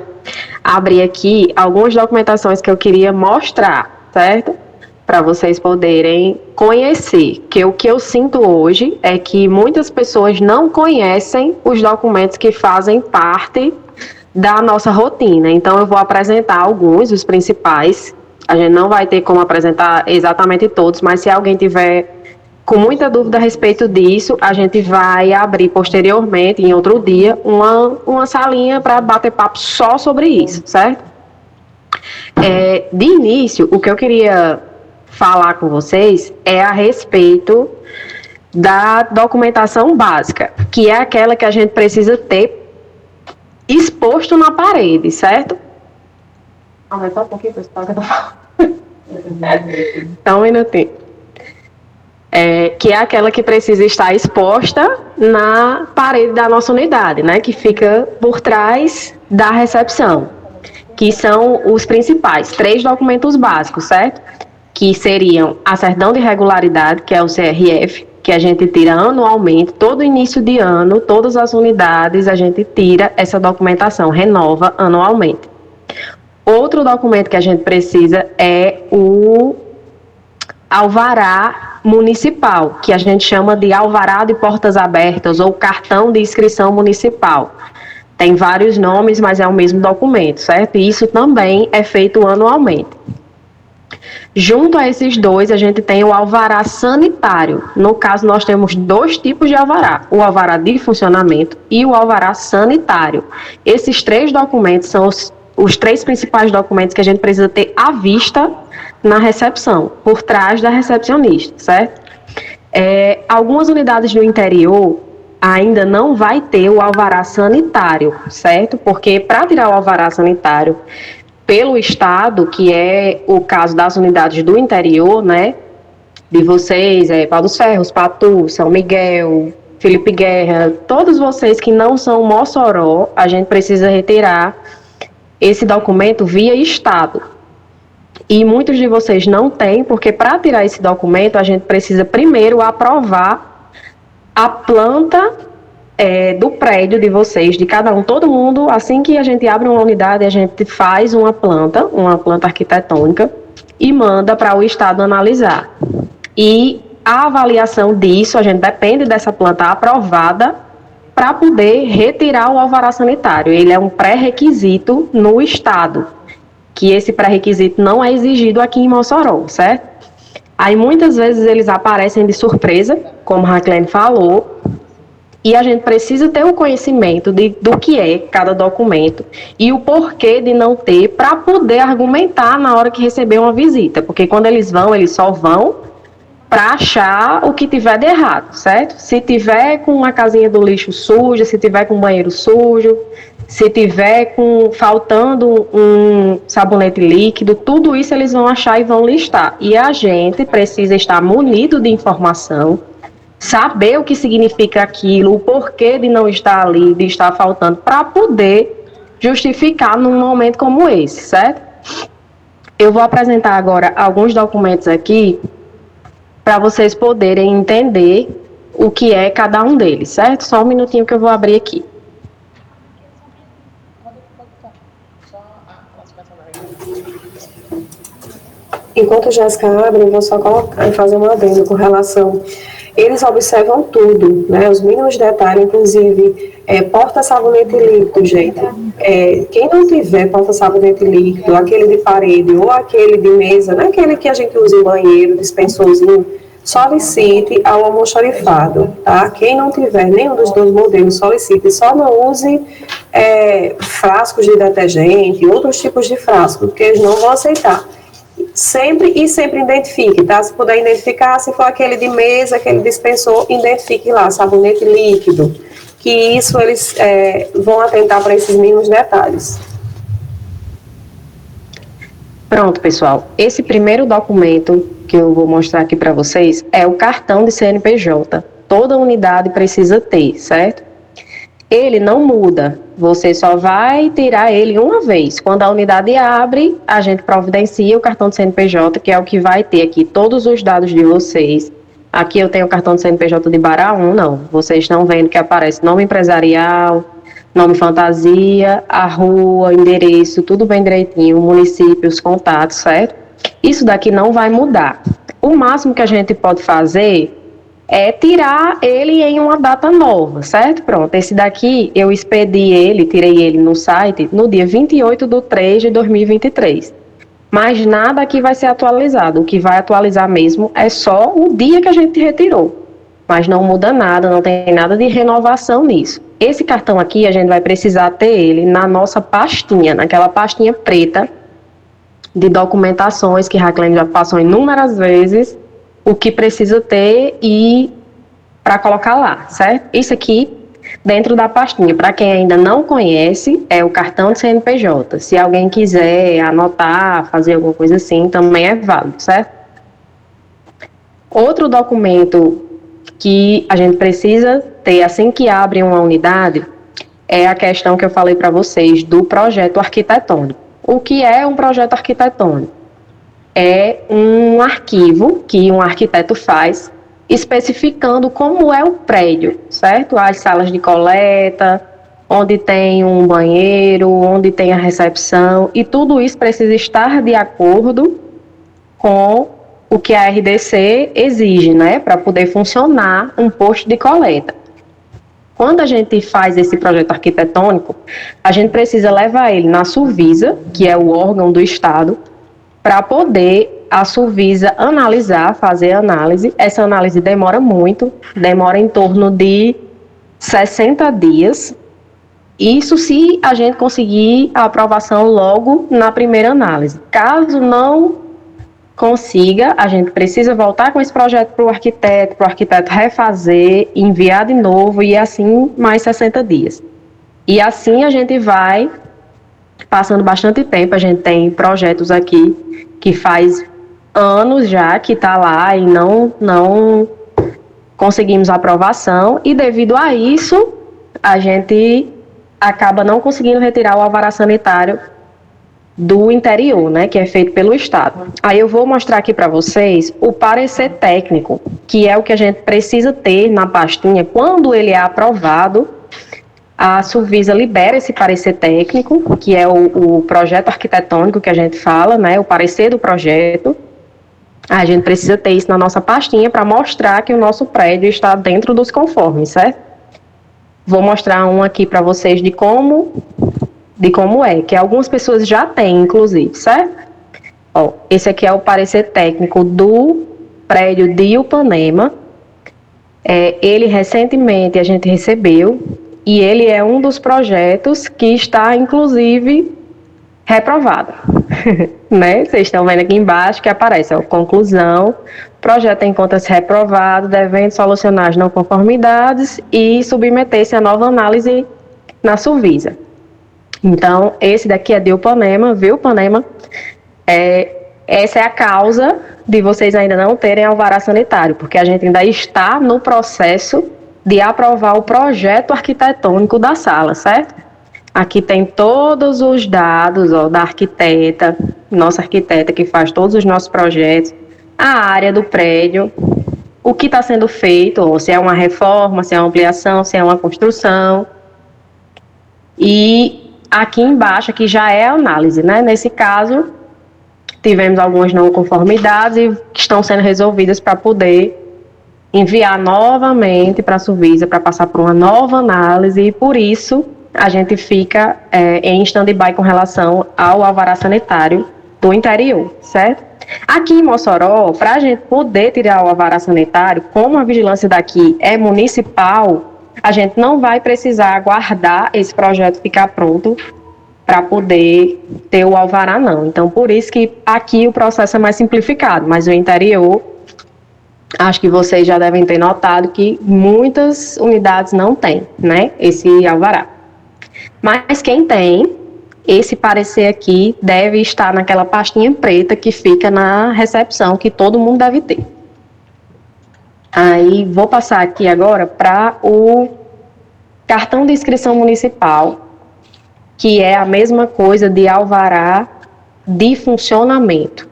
[SPEAKER 8] abrir aqui algumas documentações que eu queria mostrar, certo? Para vocês poderem conhecer, que o que eu sinto hoje é que muitas pessoas não conhecem os documentos que fazem parte da nossa rotina, então eu vou apresentar alguns, os principais. A gente não vai ter como apresentar exatamente todos, mas se alguém tiver com muita dúvida a respeito disso, a gente vai abrir posteriormente, em outro dia, uma salinha para bater papo só sobre isso, certo? De início, o que eu queria falar com vocês é a respeito da documentação básica, que é aquela que a gente precisa ter exposto na parede, certo? Aumentar um pouquinho, pessoal, que eu tô falando. Só um minutinho. Que é aquela que precisa estar exposta na parede da nossa unidade, né? Que fica por trás da recepção, que são os principais 3 documentos básicos, certo? Que seriam a certidão de regularidade, que é o CRF, que a gente tira anualmente, todo início de ano, todas as unidades, a gente tira essa documentação, renova anualmente. Outro documento que a gente precisa é o alvará municipal, que a gente chama de alvará de portas abertas ou cartão de inscrição municipal. Tem vários nomes, mas é o mesmo documento, certo? E isso também é feito anualmente. Junto a esses 2, a gente tem o alvará sanitário. No caso, nós temos 2 tipos de alvará, o alvará de funcionamento e o alvará sanitário. Esses 3 documentos são os 3 principais documentos que a gente precisa ter à vista na recepção, por trás da recepcionista, certo? Algumas unidades do interior ainda não vai ter o alvará sanitário, certo? Porque para tirar o alvará sanitário pelo Estado, que é o caso das unidades do interior, né, de vocês, Pau dos Ferros, Patu, São Miguel, Felipe Guerra, todos vocês que não são Mossoró, a gente precisa retirar esse documento via Estado. E muitos de vocês não têm, porque para tirar esse documento, a gente precisa primeiro aprovar a planta do prédio de vocês, de cada um, todo mundo. Assim que a gente abre uma unidade, a gente faz uma planta arquitetônica e manda para o Estado analisar. E a avaliação disso, a gente depende dessa planta aprovada para poder retirar o alvará sanitário. Ele é um pré-requisito no Estado, que esse pré-requisito não é exigido aqui em Mossoró, certo? Aí muitas vezes eles aparecem de surpresa, como a Raquel falou, e a gente precisa ter o conhecimento do que é cada documento e o porquê de não ter, para poder argumentar na hora que receber uma visita, porque quando eles só vão para achar o que tiver de errado, certo? Se tiver com uma casinha do lixo suja, se tiver com um banheiro sujo, se tiver faltando um sabonete líquido, tudo isso eles vão achar e vão listar. E a gente precisa estar munido de informação, saber o que significa aquilo, o porquê de não estar ali, de estar faltando, para poder justificar num momento como esse, certo? Eu vou apresentar agora alguns documentos aqui para vocês poderem entender o que é cada um deles, certo? Só um minutinho que eu vou abrir aqui.
[SPEAKER 5] Enquanto a Jéssica abre, eu vou só colocar e fazer um adendo com relação. Eles observam tudo, né? Os mínimos detalhes, inclusive porta-sabonete líquido, gente. Quem não tiver porta-sabonete líquido, aquele de parede ou aquele de mesa, não é aquele que a gente usa em banheiro, dispensorzinho, solicite ao almoxarifado, tá? Quem não tiver nenhum dos 2 modelos, solicite. Só não use frascos de detergente, outros tipos de frascos, porque eles não vão aceitar. Sempre identifique, tá? Se puder identificar, se for aquele de mesa, aquele dispensor, identifique lá, sabonete líquido, que isso eles vão atentar para esses mínimos detalhes.
[SPEAKER 8] Pronto, pessoal. Esse primeiro documento que eu vou mostrar aqui para vocês é o cartão de CNPJ. Toda unidade precisa ter, certo? Ele não muda, você só vai tirar ele uma vez. Quando a unidade abre, a gente providencia o cartão de CNPJ, que é o que vai ter aqui todos os dados de vocês. Aqui eu tenho o cartão de CNPJ de Baraú, não. Vocês estão vendo que aparece nome empresarial, nome fantasia, a rua, endereço, tudo bem direitinho, município, os contatos, certo? Isso daqui não vai mudar. O máximo que a gente pode fazer é tirar ele em uma data nova, certo? Pronto, esse daqui eu tirei ele no site no dia 28/3/2023. Mas nada aqui vai ser atualizado. O que vai atualizar mesmo é só o dia que a gente retirou. Mas não muda nada, não tem nada de renovação nisso. Esse cartão aqui, a gente vai precisar ter ele na nossa pastinha, naquela pastinha preta de documentações que Jacqueline já passou inúmeras vezes, o que precisa ter e para colocar lá, certo? Isso aqui dentro da pastinha, para quem ainda não conhece, é o cartão de CNPJ. Se alguém quiser anotar, fazer alguma coisa assim, também é válido, certo? Outro documento que a gente precisa ter assim que abre uma unidade é a questão que eu falei para vocês do projeto arquitetônico. O que é um projeto arquitetônico? É um arquivo que um arquiteto faz especificando como é o prédio, certo? As salas de coleta, onde tem um banheiro, onde tem a recepção, e tudo isso precisa estar de acordo com o que a RDC exige, né, para poder funcionar um posto de coleta. Quando a gente faz esse projeto arquitetônico, a gente precisa levar ele na Suvisa, que é o órgão do Estado, para poder a Suvisa analisar, fazer análise. Essa análise demora muito, demora em torno de 60 dias. Isso se a gente conseguir a aprovação logo na primeira análise. Caso não consiga, a gente precisa voltar com esse projeto para o arquiteto refazer, enviar de novo e assim mais 60 dias. E assim a gente vai passando bastante tempo. A gente tem projetos aqui que faz anos já que está lá e não conseguimos aprovação, e devido a isso a gente acaba não conseguindo retirar o alvará sanitário do interior, né, que é feito pelo Estado. Aí eu vou mostrar aqui para vocês o parecer técnico, que é o que a gente precisa ter na pastinha. Quando ele é aprovado, a Suvisa libera esse parecer técnico, que é o projeto arquitetônico que a gente fala, né, o parecer do projeto. A gente precisa ter isso na nossa pastinha para mostrar que o nosso prédio está dentro dos conformes, certo? Vou mostrar um aqui para vocês de como é, que algumas pessoas já têm, inclusive, certo? Ó, esse aqui é o parecer técnico do prédio de Ipanema. Ele recentemente a gente recebeu, e ele é um dos projetos que está, inclusive, reprovado. Né? Vocês estão vendo aqui embaixo que aparece, ó, conclusão, projeto encontra-se reprovado, devendo solucionar as não conformidades e submeter-se a nova análise na Suvisa. Então, esse daqui é de Ipanema, viu, Ipanema? Essa é a causa de vocês ainda não terem alvará sanitário, porque a gente ainda está no processo de aprovar o projeto arquitetônico da sala, certo? Aqui tem todos os dados, ó, da arquiteta, nossa arquiteta que faz todos os nossos projetos, a área do prédio, o que está sendo feito, ó, se é uma reforma, se é uma ampliação, se é uma construção. E aqui embaixo, aqui já é a análise, né? Nesse caso, tivemos algumas não conformidades e que estão sendo resolvidas para poder enviar novamente para a Suvisa, para passar por uma nova análise, e por isso a gente fica em stand-by com relação ao alvará sanitário do interior, certo? Aqui em Mossoró, para a gente poder tirar o alvará sanitário, como a vigilância daqui é municipal, a gente não vai precisar aguardar esse projeto ficar pronto para poder ter o alvará, não. Então, por isso que aqui o processo é mais simplificado, mas o interior, acho que vocês já devem ter notado que muitas unidades não têm, né, esse alvará. Mas quem tem, esse parecer aqui deve estar naquela pastinha preta que fica na recepção, que todo mundo deve ter. Aí, vou passar aqui agora para o cartão de inscrição municipal, que é a mesma coisa de alvará de funcionamento,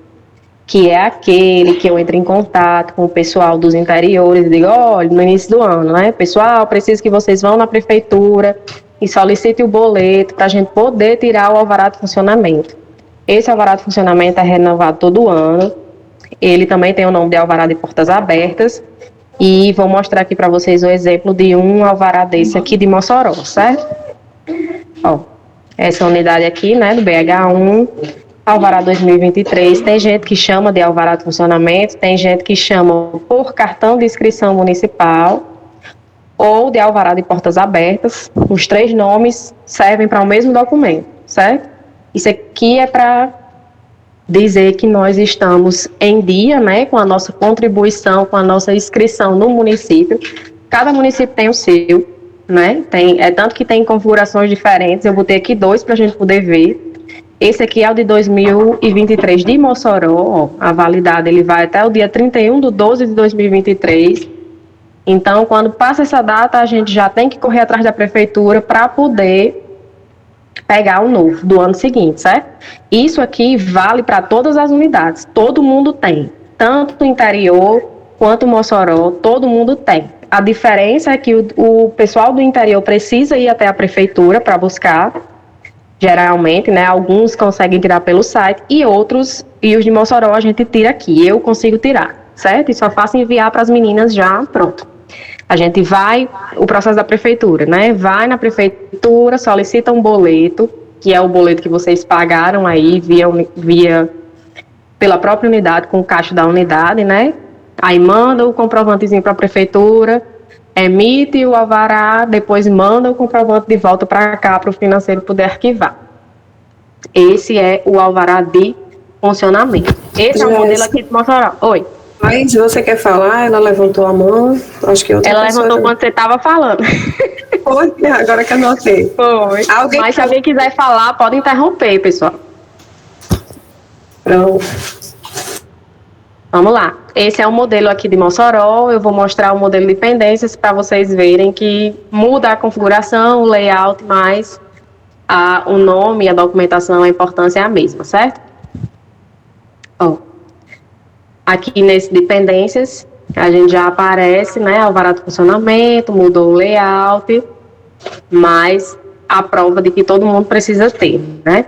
[SPEAKER 8] que é aquele que eu entro em contato com o pessoal dos interiores e digo, olha, no início do ano, né, pessoal, preciso que vocês vão na prefeitura e solicitem o boleto para a gente poder tirar o alvará de funcionamento. Esse alvará de funcionamento é renovado todo ano, ele também tem o nome de alvará de portas abertas, e vou mostrar aqui para vocês o exemplo de um alvará desse aqui de Mossoró, certo? Ó, essa unidade aqui, né, do BH1, alvará 2023, tem gente que chama de alvará de funcionamento, tem gente que chama por cartão de inscrição municipal ou de alvará de portas abertas. Os três nomes servem para o mesmo documento, certo? Isso aqui é para dizer que nós estamos em dia, né, com a nossa contribuição, com a nossa inscrição no município. Cada município tem o seu, né, tanto que tem configurações diferentes. Eu botei aqui 2 para a gente poder ver. Esse aqui é o de 2023 de Mossoró, ó, a validade ele vai até o dia 31/12/2023. Então, quando passa essa data, a gente já tem que correr atrás da prefeitura para poder pegar o novo do ano seguinte, certo? Isso aqui vale para todas as unidades, todo mundo tem, tanto o interior quanto o Mossoró, todo mundo tem. A diferença é que o pessoal do interior precisa ir até a prefeitura para buscar, geralmente, né? Alguns conseguem tirar pelo site e outros, e os de Mossoró a gente tira aqui, eu consigo tirar, certo? E só faço enviar para as meninas já, pronto. A gente vai, o processo da prefeitura, né? Vai na prefeitura, solicita um boleto, que é o boleto que vocês pagaram aí pela própria unidade, com o caixa da unidade, né? Aí manda o comprovantezinho para a prefeitura, emite o alvará, depois manda o comprovante de volta para cá, para o financeiro poder arquivar. Esse é o alvará de funcionamento. Esse é o modelo aqui de Mossoró. Oi.
[SPEAKER 5] Mas você quer falar? Ela levantou a mão. Acho que outra
[SPEAKER 8] Ela
[SPEAKER 5] pessoa
[SPEAKER 8] levantou quando você estava falando.
[SPEAKER 5] Foi, agora que eu anotei.
[SPEAKER 8] Foi. Mas se alguém quiser falar, pode interromper, pessoal.
[SPEAKER 5] Pronto.
[SPEAKER 8] Vamos lá. Esse é o modelo aqui de Mossoró. Eu vou mostrar o modelo de pendências para vocês verem que muda a configuração, o layout, mas o nome, a documentação, a importância é a mesma, certo? Ó. Aqui nesse dependências, a gente já aparece, né, alvará de funcionamento, mudou o layout, mas a prova de que todo mundo precisa ter, né?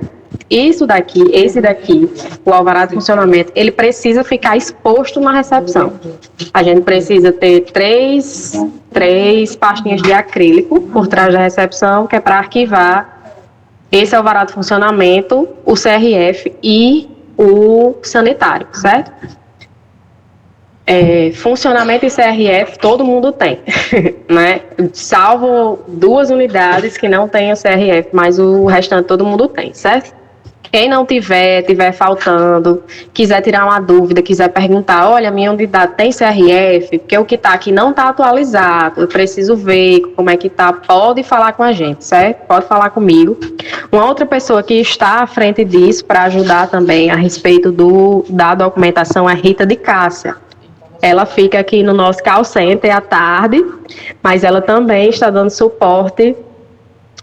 [SPEAKER 8] Esse daqui, o alvará de funcionamento, ele precisa ficar exposto na recepção. A gente precisa ter três pastinhas de acrílico por trás da recepção, que é para arquivar esse alvará de funcionamento, o CRF e o sanitário, certo? Funcionamento e CRF todo mundo tem, né? Salvo 2 unidades que não têm o CRF, mas o restante todo mundo tem, certo? Quem não tiver faltando, quiser tirar uma dúvida, quiser perguntar, olha, minha unidade tem CRF, porque o que está aqui não está atualizado, eu preciso ver como é que está, pode falar com a gente, certo? Pode falar comigo. Uma outra pessoa que está à frente disso para ajudar também a respeito da documentação é Rita de Cássia. Ela fica aqui no nosso call center à tarde, mas ela também está dando suporte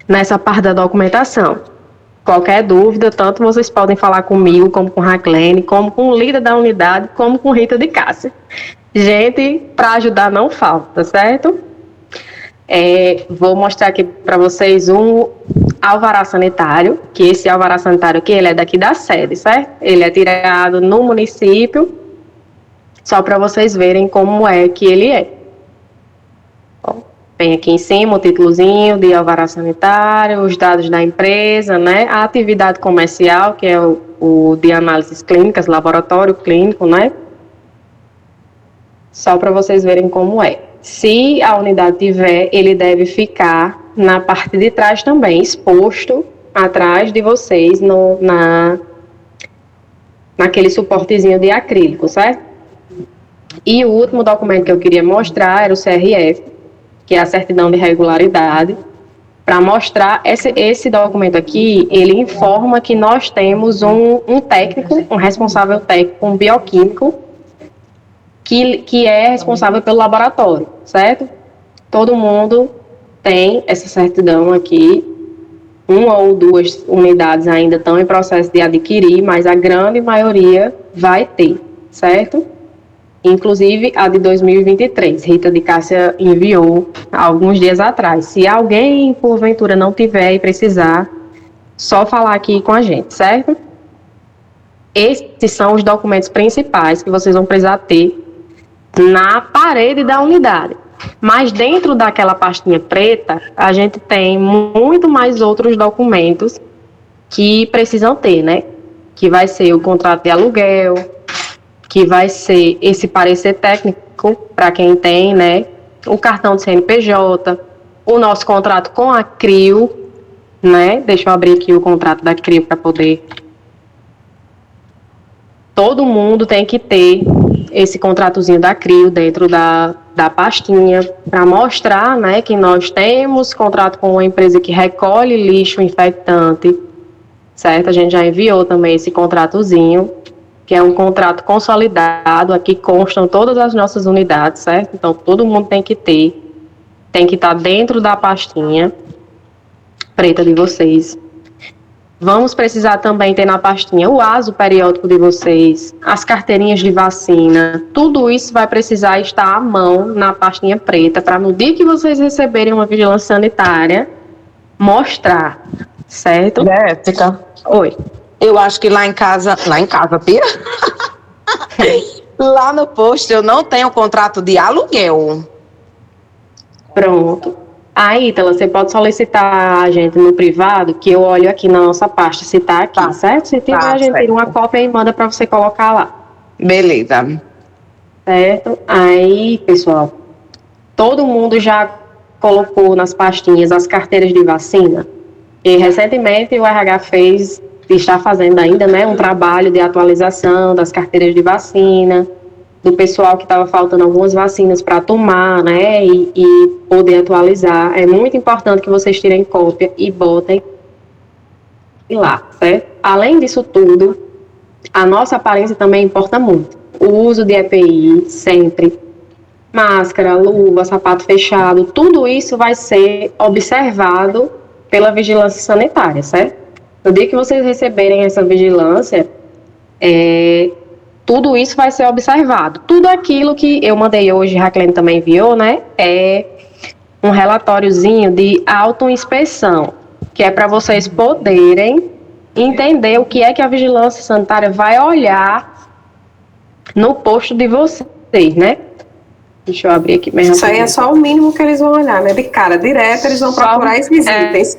[SPEAKER 8] nessa parte da documentação. Qualquer dúvida, tanto vocês podem falar comigo, como com Raclene, como com o líder da unidade, como com Rita de Cássia. Gente, para ajudar não falta, certo? Vou mostrar aqui para vocês um alvará sanitário, que esse alvará sanitário aqui, ele é daqui da sede, certo? Ele é tirado no município, só para vocês verem como é que ele é. Ó, vem aqui em cima o títulozinho de alvará sanitário, os dados da empresa, né? A atividade comercial, que é o de análises clínicas, laboratório clínico, né? Só para vocês verem como é. Se a unidade tiver, ele deve ficar na parte de trás também, exposto atrás de vocês, naquele suportezinho de acrílico, certo? E o último documento que eu queria mostrar era o CRF, que é a certidão de regularidade. Para mostrar, esse documento aqui, ele informa que nós temos um técnico, um responsável técnico, um bioquímico, que é responsável pelo laboratório, certo? Todo mundo tem essa certidão aqui. 1 ou 2 unidades ainda estão em processo de adquirir, mas a grande maioria vai ter, certo? Inclusive a de 2023, Rita de Cássia enviou alguns dias atrás. Se alguém, porventura, não tiver e precisar, só falar aqui com a gente, certo? Esses são os documentos principais que vocês vão precisar ter na parede da unidade. Mas dentro daquela pastinha preta, a gente tem muito mais outros documentos que precisam ter, né? Que vai ser o contrato de aluguel, que vai ser esse parecer técnico, para quem tem, né? O cartão de CNPJ, o nosso contrato com a CRIO, né? Deixa eu abrir aqui o contrato da CRIO para poder todo mundo tem que ter esse contratozinho da CRIO dentro da pastinha para mostrar, né, que nós temos contrato com uma empresa que recolhe lixo infectante, certo? A gente já enviou também esse contratozinho, que é um contrato consolidado, aqui constam todas as nossas unidades, certo? Então, todo mundo tem que estar dentro da pastinha preta de vocês. Vamos precisar também ter na pastinha o ASO periódico de vocês, as carteirinhas de vacina, tudo isso vai precisar estar à mão na pastinha preta, para no dia que vocês receberem uma vigilância sanitária, mostrar, certo?
[SPEAKER 7] Jéssica,
[SPEAKER 8] Oi.
[SPEAKER 7] eu acho que lá em casa, Pia? Lá no posto eu não tenho contrato de aluguel.
[SPEAKER 8] Pronto. Aí, Ítala, você pode solicitar a gente no privado, que eu olho aqui na nossa pasta, se tá aqui,
[SPEAKER 7] Tá.
[SPEAKER 8] certo? Se tiver,
[SPEAKER 7] Tá,
[SPEAKER 8] a gente
[SPEAKER 7] certo.
[SPEAKER 8] tira uma cópia e manda para você colocar lá.
[SPEAKER 7] Beleza.
[SPEAKER 8] Certo? Aí, pessoal, todo mundo já colocou nas pastinhas as carteiras de vacina? E recentemente o RH está fazendo ainda, né, um trabalho de atualização das carteiras de vacina, do pessoal que estava faltando algumas vacinas para tomar, né, e poder atualizar. É muito importante que vocês tirem cópia e botem lá, certo? Além disso tudo, a nossa aparência também importa muito. O uso de EPI, sempre. Máscara, luva, sapato fechado, tudo isso vai ser observado pela vigilância sanitária, certo? No dia que vocês receberem essa vigilância, tudo isso vai ser observado. Tudo aquilo que eu mandei hoje, a Raquel também enviou, né? É um relatóriozinho de autoinspeção, que é para vocês poderem entender o que é que a vigilância sanitária vai olhar no posto de vocês, né? Deixa eu abrir aqui mesmo.
[SPEAKER 5] Isso aí é só o mínimo que eles vão olhar, né? De cara, direto, eles vão procurar esses itens.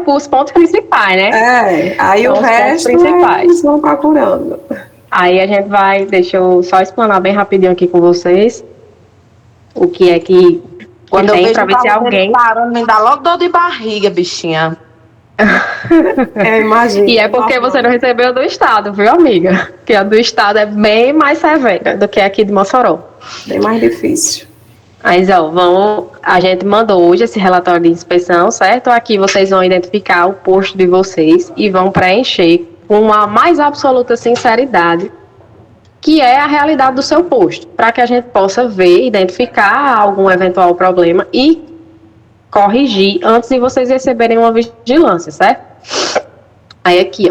[SPEAKER 8] Os pontos principais, né?
[SPEAKER 5] Aí
[SPEAKER 8] São
[SPEAKER 5] o
[SPEAKER 8] os pontos
[SPEAKER 5] resto
[SPEAKER 8] principais.
[SPEAKER 5] eles vão procurando.
[SPEAKER 8] Aí a gente vai, deixa eu só explanar bem rapidinho aqui com vocês o que é que
[SPEAKER 7] Quando eu
[SPEAKER 8] tem
[SPEAKER 7] vejo
[SPEAKER 8] para ver se alguém...
[SPEAKER 7] parando, me dá logo dor de barriga, bichinha.
[SPEAKER 5] Imagina.
[SPEAKER 8] E é porque você não recebeu do Estado, viu, amiga? Que a do Estado é bem mais severa do que aqui de Mossoró.
[SPEAKER 5] Bem mais difícil.
[SPEAKER 8] Mas, a gente mandou hoje esse relatório de inspeção, certo? Aqui vocês vão identificar o posto de vocês e vão preencher com a mais absoluta sinceridade, que é a realidade do seu posto, para que a gente possa ver, identificar algum eventual problema e corrigir antes de vocês receberem uma vigilância, certo? Aí aqui,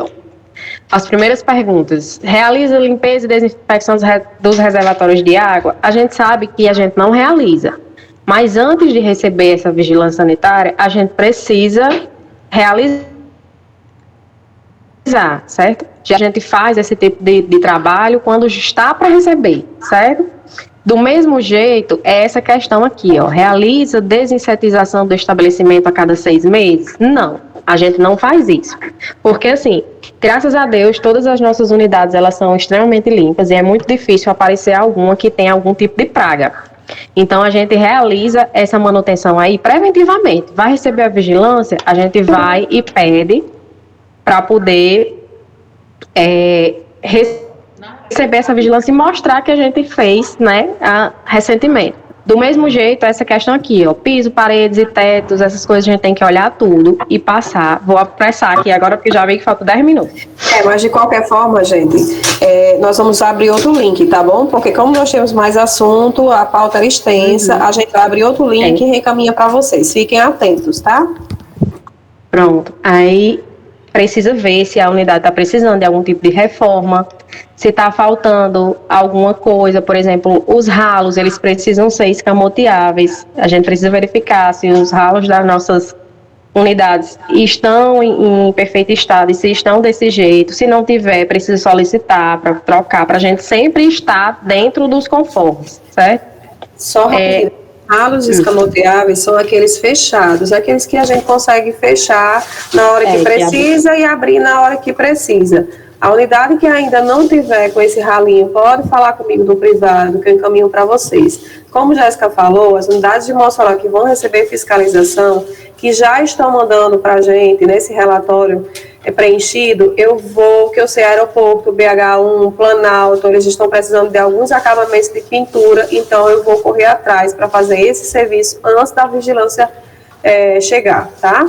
[SPEAKER 8] as primeiras perguntas. Realiza limpeza e desinfecção dos reservatórios de água? A gente sabe que a gente não realiza, mas antes de receber essa vigilância sanitária, a gente precisa realizar, certo? A gente faz esse tipo de trabalho quando está para receber, certo? Do mesmo jeito, é essa questão aqui, realiza desinsetização do estabelecimento a cada 6 meses? Não, a gente não faz isso. Porque, assim, graças a Deus, todas as nossas unidades, elas são extremamente limpas e é muito difícil aparecer alguma que tenha algum tipo de praga. Então, a gente realiza essa manutenção aí preventivamente. Vai receber a vigilância, a gente vai e pede para poder receber essa vigilância e mostrar que a gente fez, né, recentemente. Do mesmo jeito, essa questão aqui, piso, paredes e tetos, essas coisas a gente tem que olhar tudo e passar. Vou apressar aqui agora porque já vi que falta 10 minutos.
[SPEAKER 5] Mas de qualquer forma, gente, nós vamos abrir outro link, tá bom? Porque como nós temos mais assunto, a pauta era extensa, a gente vai abrir outro link e reencaminha para vocês. Fiquem atentos, tá?
[SPEAKER 8] Pronto. Aí precisa ver se a unidade está precisando de algum tipo de reforma, se está faltando alguma coisa, por exemplo, os ralos, eles precisam ser escamoteáveis. A gente precisa verificar se os ralos das nossas unidades estão em perfeito estado e se estão desse jeito. Se não tiver, precisa solicitar para trocar, para a gente sempre estar dentro dos conformes, certo?
[SPEAKER 5] Só rapidinho. Ralos escamoteáveis são aqueles fechados, aqueles que a gente consegue fechar na hora que precisa e abrir na hora que precisa. A unidade que ainda não tiver com esse ralinho, pode falar comigo no privado, que eu encaminho para vocês. Como Jéssica falou, as unidades de Mossoró que vão receber fiscalização, que já estão mandando para a gente, nesse relatório, preenchido, eu vou, que eu sei, aeroporto, BH1, Planalto, eles estão precisando de alguns acabamentos de pintura, então eu vou correr atrás para fazer esse serviço antes da vigilância chegar, tá?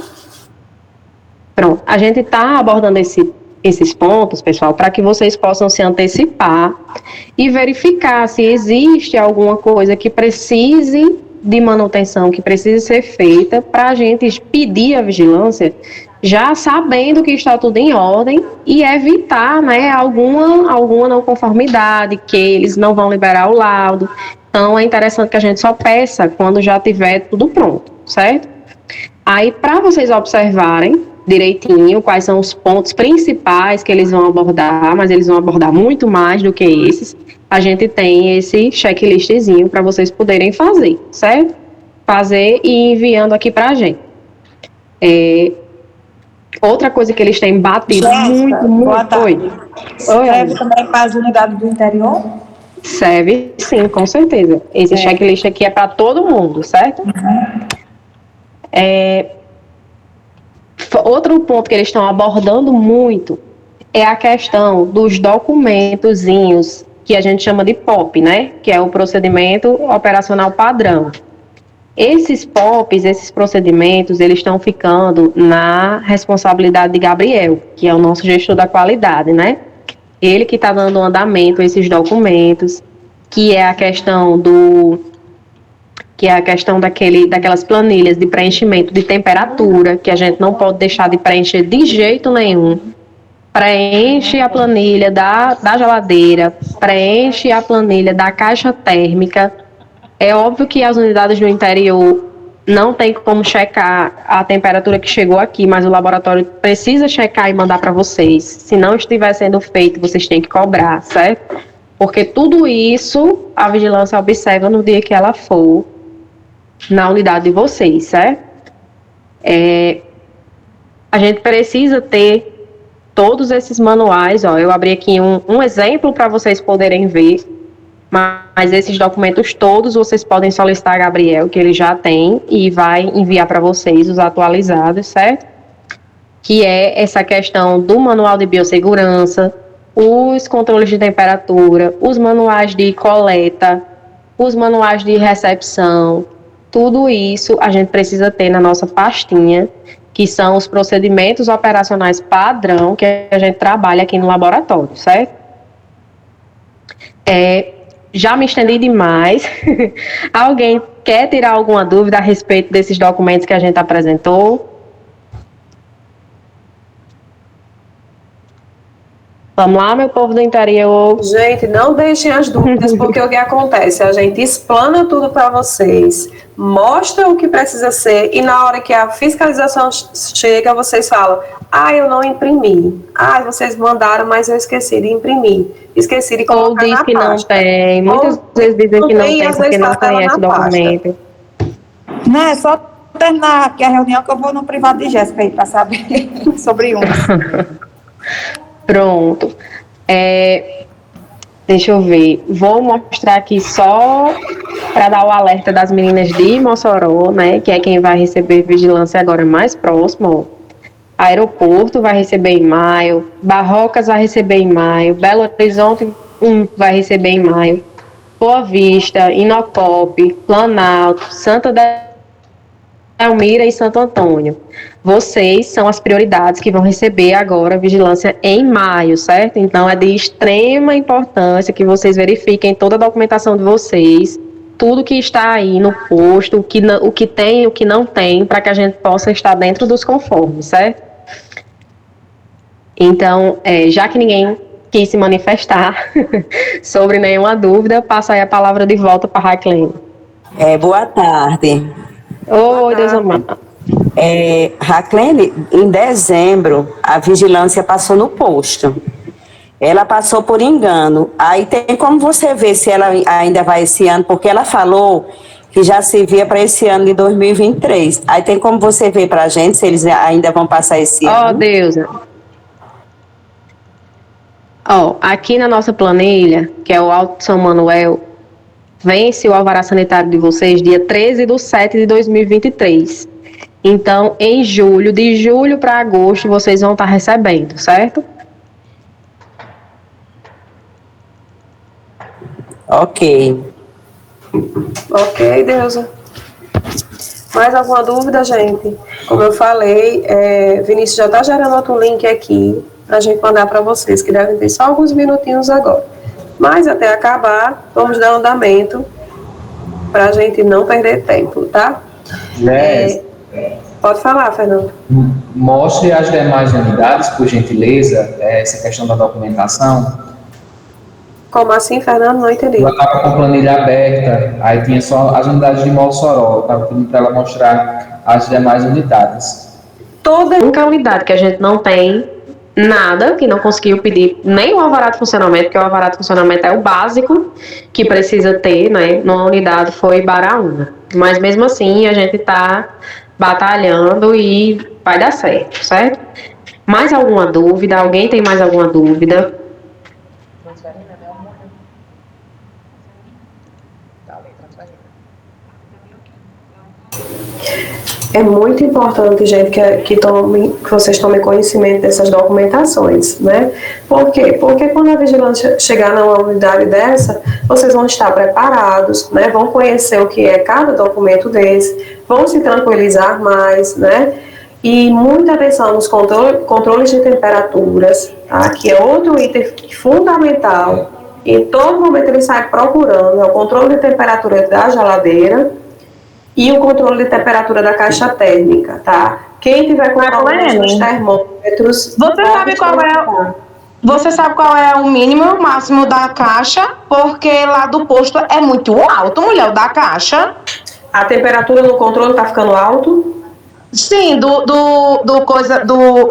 [SPEAKER 8] Pronto, a gente está abordando esses pontos, pessoal, para que vocês possam se antecipar e verificar se existe alguma coisa que precise de manutenção, que precise ser feita, para a gente pedir a vigilância, já sabendo que está tudo em ordem e evitar, né, alguma não conformidade, que eles não vão liberar o laudo. Então, é interessante que a gente só peça quando já tiver tudo pronto, certo? Aí, para vocês observarem direitinho quais são os pontos principais que eles vão abordar, mas eles vão abordar muito mais do que esses, a gente tem esse checklistzinho para vocês poderem fazer, certo? Fazer e enviando aqui para a gente. Outra coisa que eles têm batido muito.
[SPEAKER 2] Boa tarde. Serve também para as unidades do interior?
[SPEAKER 8] Serve, sim, com certeza. Esse checklist aqui é para todo mundo, certo? Outro ponto que eles estão abordando muito é a questão dos documentozinhos que a gente chama de POP, né? Que é o procedimento operacional padrão. Esses POPs, esses procedimentos, eles estão ficando na responsabilidade de Gabriel, que é o nosso gestor da qualidade, né? Ele que está dando andamento a esses documentos, que é a questão daquelas planilhas de preenchimento de temperatura, que a gente não pode deixar de preencher de jeito nenhum. Preenche a planilha da geladeira, preenche a planilha da caixa térmica. É óbvio que as unidades do interior não tem como checar a temperatura que chegou aqui, mas o laboratório precisa checar e mandar para vocês. Se não estiver sendo feito, vocês têm que cobrar, certo? Porque tudo isso a vigilância observa no dia que ela for na unidade de vocês, certo? A gente precisa ter todos esses manuais, ó, eu abri aqui um exemplo para vocês poderem ver, mas esses documentos todos vocês podem solicitar a Gabriel, que ele já tem, e vai enviar para vocês os atualizados, certo? Que é essa questão do manual de biossegurança, os controles de temperatura, os manuais de coleta, os manuais de recepção, tudo isso a gente precisa ter na nossa pastinha, que são os procedimentos operacionais padrão que a gente trabalha aqui no laboratório, certo? Já me estendi demais. Alguém quer tirar alguma dúvida a respeito desses documentos que a gente apresentou? Vamos lá, meu povo do interior.
[SPEAKER 5] Gente, não deixem as dúvidas, porque o que acontece? A gente explana tudo para vocês, mostra o que precisa ser, e na hora que a fiscalização chega, vocês falam: eu não imprimi. Vocês mandaram, mas eu esqueci de imprimir. Esqueci de colocar
[SPEAKER 8] ou diz
[SPEAKER 5] na
[SPEAKER 8] que
[SPEAKER 5] pasta.
[SPEAKER 8] Não tem. Muitas vezes dizem que não tem, porque não conhece o documento.
[SPEAKER 2] Não, é só terminar aqui a reunião que eu vou no privado de Jéssica aí para saber sobre uns.
[SPEAKER 8] Pronto. Deixa eu ver. Vou mostrar aqui só para dar o alerta das meninas de Mossoró, né? Que é quem vai receber vigilância agora mais próximo. Aeroporto vai receber em maio. Barrocas vai receber em maio. Belo Horizonte vai receber em maio. Boa Vista, Inocop, Planalto, Santa Elmira e Santo Antônio. Vocês são as prioridades que vão receber agora vigilância em maio, certo? Então, é de extrema importância que vocês verifiquem toda a documentação de vocês, tudo que está aí no posto, o que tem e o que não tem, para que a gente possa estar dentro dos conformes, certo? Então, já que ninguém quis se manifestar sobre nenhuma dúvida, passa aí a palavra de volta para a Raclene.
[SPEAKER 9] Boa tarde.
[SPEAKER 8] Oi, Deus amado.
[SPEAKER 9] Raclene, em dezembro, a vigilância passou no posto. Ela passou por engano. Aí tem como você ver se ela ainda vai esse ano, porque ela falou que já se via para esse ano de 2023. Aí tem como você ver para a gente se eles ainda vão passar esse ano?
[SPEAKER 8] Ó, Deusa. Aqui na nossa planilha, que é o Alto São Manuel, vence o alvará sanitário de vocês dia 13/7/2023.
[SPEAKER 6] Então, em julho, de julho para agosto, vocês vão estar recebendo, certo?
[SPEAKER 9] Ok.
[SPEAKER 5] Ok, Deusa. Mais alguma dúvida, gente? Como eu falei, Vinícius já está gerando outro link aqui para a gente mandar para vocês, que devem ter só alguns minutinhos agora. Mas até acabar, vamos dar andamento para a gente não perder tempo, tá? Pode falar, Fernando.
[SPEAKER 10] Mostre as demais unidades, por gentileza, essa questão da documentação.
[SPEAKER 5] Como assim, Fernando? Não entendi.
[SPEAKER 10] Eu estava com a planilha aberta, aí tinha só as unidades de Mossoró, eu estava pedindo para ela mostrar as demais unidades.
[SPEAKER 6] Toda única unidade que a gente não tem nada, que não conseguiu pedir nem o alvará de funcionamento, porque o alvará de funcionamento é o básico que precisa ter, né, numa unidade, foi Baraúna. Mas mesmo assim, a gente está batalhando e vai dar certo, certo? Mais alguma dúvida? Alguém tem mais alguma dúvida?
[SPEAKER 5] É muito importante, gente, que vocês tomem conhecimento dessas documentações, né? Por quê? Porque quando a vigilância chegar numa unidade dessa, vocês vão estar preparados, né? Vão conhecer o que é cada documento desse, vão se tranquilizar mais, né? E muita atenção nos controles de temperaturas, tá? Que é outro item fundamental. Em todo momento ele sai procurando, é o controle de temperatura da geladeira e o controle de temperatura da caixa térmica, tá? Quem tiver com problemas nos termômetros...
[SPEAKER 7] Você sabe qual é o mínimo e o máximo da caixa? Porque lá do posto é muito alto, mulher, o da caixa.
[SPEAKER 5] A temperatura no controle tá ficando alto?
[SPEAKER 7] Sim,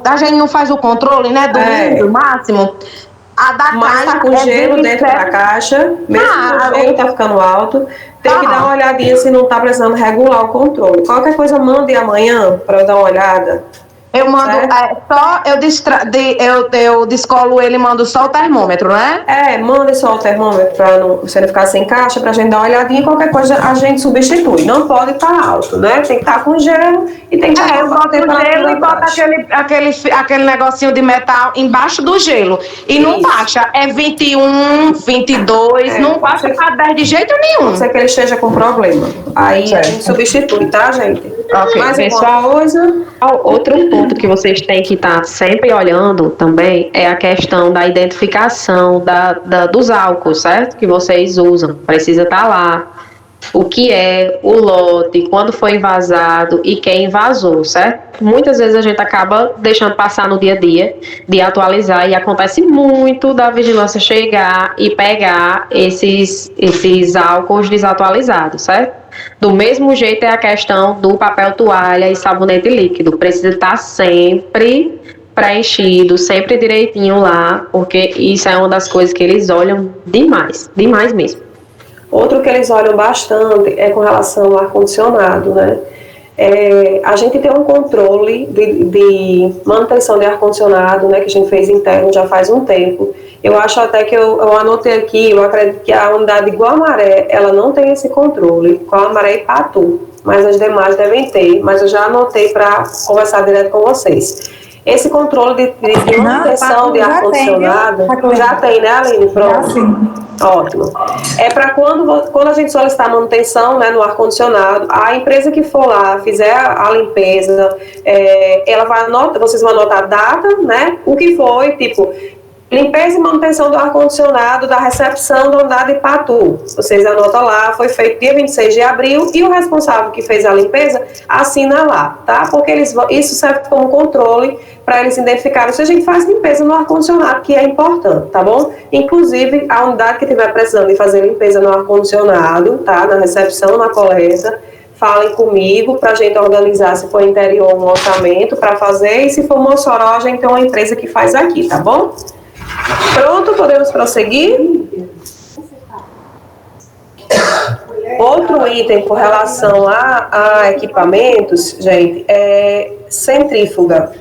[SPEAKER 7] a gente não faz o controle, né, do máximo. A da
[SPEAKER 5] Mas
[SPEAKER 7] caixa
[SPEAKER 5] tá com gelo dentro da caixa, mesmo o gelo tá ficando alto, tem que dar uma olhadinha se não tá precisando regular o controle. Qualquer coisa, mande amanhã para eu dar uma olhada.
[SPEAKER 7] Eu mando, eu descolo ele e mando só o termômetro, né?
[SPEAKER 5] Manda só o termômetro para você não ficar sem caixa, pra gente dar uma olhadinha e qualquer coisa a gente substitui. Não pode estar alto, né? Tem que estar com gelo e tem que estar
[SPEAKER 7] eu boto o gelo e boto aquele negocinho de metal embaixo do gelo. E não baixa, é 21, 22, não baixa para 10 de jeito nenhum.
[SPEAKER 5] Pode ser que ele esteja com problema. Aí a gente substitui, tá, gente?
[SPEAKER 6] Ok,
[SPEAKER 5] mais
[SPEAKER 6] pessoal,
[SPEAKER 5] alguma coisa?
[SPEAKER 6] Outro ponto que vocês têm que estar sempre olhando também é a questão da identificação dos álcools, certo? Que vocês usam. Precisa estar lá. O que é, o lote, quando foi invasado e quem invasou, certo? Muitas vezes a gente acaba deixando passar no dia a dia de atualizar e acontece muito da vigilância chegar e pegar esses álcools desatualizados, certo? Do mesmo jeito é a questão do papel toalha e sabonete líquido. Precisa estar sempre preenchido, sempre direitinho lá, porque isso é uma das coisas que eles olham demais mesmo.
[SPEAKER 5] Outro que eles olham bastante é com relação ao ar-condicionado, né? A gente tem um controle de manutenção de ar-condicionado, né, que a gente fez interno já faz um tempo. Eu acho até que eu anotei aqui, eu acredito que a unidade de Guamaré, ela não tem esse controle, Guamaré e Patu, mas as demais devem ter, mas eu já anotei para conversar direto com vocês. Esse controle de manutenção de ar-condicionado já tem, né, Aline? Pronto. Sim. Ótimo. É para quando a gente solicitar manutenção, né, no ar-condicionado, a empresa que for lá, fizer a limpeza, ela vai anotar, vocês vão anotar a data, né, o que foi, tipo, limpeza e manutenção do ar-condicionado da recepção da unidade de Patu. Vocês anotam lá, foi feito dia 26 de abril e o responsável que fez a limpeza assina lá, tá? Porque isso serve como controle para eles identificarem se a gente faz limpeza no ar-condicionado, que é importante, tá bom? Inclusive, a unidade que estiver precisando de fazer limpeza no ar-condicionado, tá? Na recepção, na coleta, falem comigo para a gente organizar, se for interior, um orçamento para fazer, e se for Mossoró, a gente tem uma empresa que faz aqui, tá bom? Pronto, podemos prosseguir? Outro item com relação a equipamentos, gente, é centrífuga.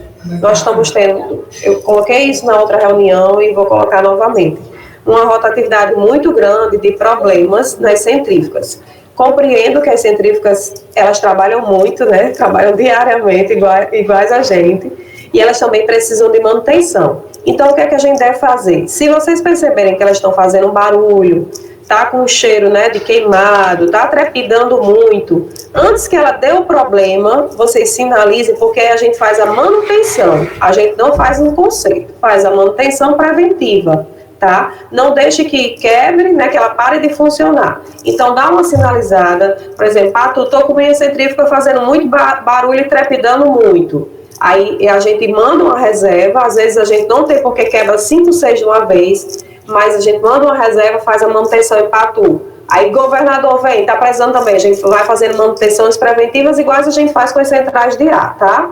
[SPEAKER 5] Nós estamos tendo, eu coloquei isso na outra reunião e vou colocar novamente, uma rotatividade muito grande de problemas nas centrífugas. Compreendo que as centrífugas, elas trabalham muito, né? Trabalham diariamente, iguais a gente, e elas também precisam de manutenção. Então, o que é que a gente deve fazer? Se vocês perceberem que elas estão fazendo um barulho, tá com um cheiro, né, de queimado, tá trepidando muito, antes que ela dê o problema, vocês sinalizem, porque a gente faz a manutenção, a gente não faz um conserto, faz a manutenção preventiva. Tá? Não deixe que quebre, né, que ela pare de funcionar. Então, dá uma sinalizada, por exemplo, estou com minha centrífuga fazendo muito barulho e trepidando muito. Aí a gente manda uma reserva, às vezes a gente não tem porque quebra 5, 6 de uma vez, mas a gente manda uma reserva, faz a manutenção em Patu. Aí governador vem, está precisando também, a gente vai fazendo manutenções preventivas iguais a gente faz com as centrais de ar, tá?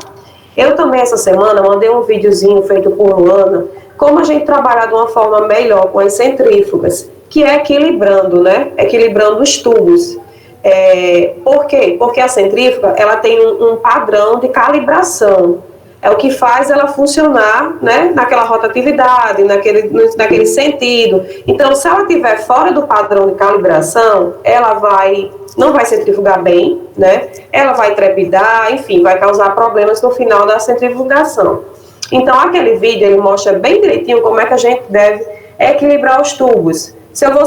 [SPEAKER 5] Eu também essa semana mandei um videozinho feito por Luana, como a gente trabalhar de uma forma melhor com as centrífugas, que é equilibrando, né? Equilibrando os tubos. Por quê? Porque a centrífuga, ela tem um padrão de calibração. É o que faz ela funcionar, né, naquela rotatividade, naquele sentido. Então, se ela estiver fora do padrão de calibração, ela não vai centrifugar bem, né? Ela vai trepidar, enfim, vai causar problemas no final da centrifugação. Então, aquele vídeo, ele mostra bem direitinho como é que a gente deve equilibrar os tubos. Se eu vou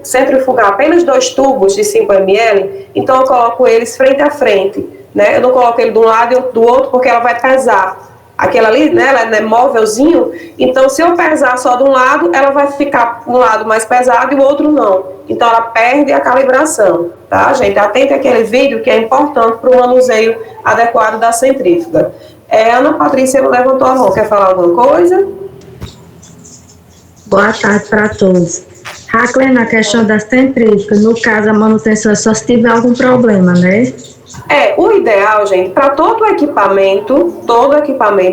[SPEAKER 5] centrifugar apenas 2 tubos de 5 ml, então eu coloco eles frente a frente, né? Eu não coloco ele de um lado e do outro porque ela vai pesar. Aquela ali, né, ela é móvelzinho, então se eu pesar só de um lado, ela vai ficar um lado mais pesado e o outro não. Então ela perde a calibração, tá, gente? Atente àquele vídeo que é importante para o manuseio adequado da centrífuga. Ana Patrícia levantou a mão, quer falar alguma coisa?
[SPEAKER 11] Boa tarde para todos. Raclene, na questão da centrífuga, no caso a manutenção é só se tiver algum problema, né?
[SPEAKER 5] O ideal, gente, para todo equipamento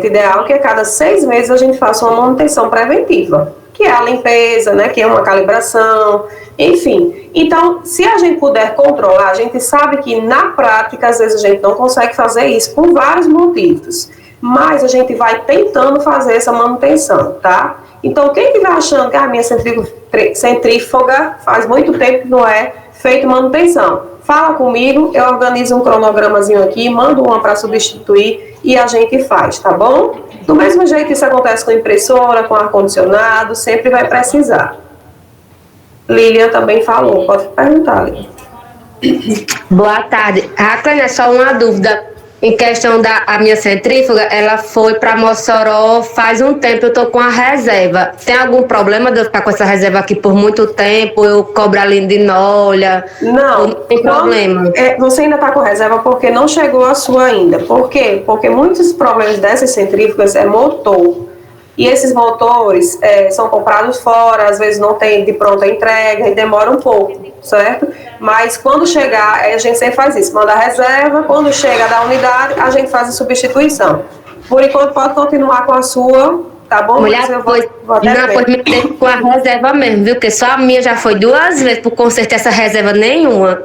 [SPEAKER 5] ideal que a cada 6 meses a gente faça uma manutenção preventiva, que é a limpeza, né, que é uma calibração, enfim. Então, se a gente puder controlar, a gente sabe que na prática, às vezes a gente não consegue fazer isso por vários motivos, mas a gente vai tentando fazer essa manutenção, tá? Então, quem estiver achando que a minha centrífuga faz muito tempo que não é feito manutenção, fala comigo, eu organizo um cronogramazinho aqui, mando uma para substituir e a gente faz, tá bom? Do mesmo jeito que isso acontece com impressora, com ar-condicionado, sempre vai precisar. Lilian também falou, pode perguntar, Lilian.
[SPEAKER 12] Boa tarde. Raclene, é só uma dúvida. Em questão da minha centrífuga, ela foi para Mossoró faz um tempo, eu estou com a reserva. Tem algum problema de eu ficar com essa reserva aqui por muito tempo? Eu cobro a linolha?
[SPEAKER 5] Não.
[SPEAKER 12] Não tem problema.
[SPEAKER 5] Você ainda está com reserva porque não chegou a sua ainda. Por quê? Porque muitos problemas dessas centrífugas é motor. E esses motores são comprados fora, às vezes não tem de pronta entrega e demora um pouco, certo? Mas quando chegar, a gente sempre faz isso, manda a reserva, quando chega da unidade, a gente faz a substituição. Por enquanto pode continuar com a sua, tá bom?
[SPEAKER 12] Mulher,
[SPEAKER 5] eu
[SPEAKER 12] pois me deixo com a reserva mesmo, viu? Porque só a minha já foi 2 vezes por consertar essa reserva nenhuma.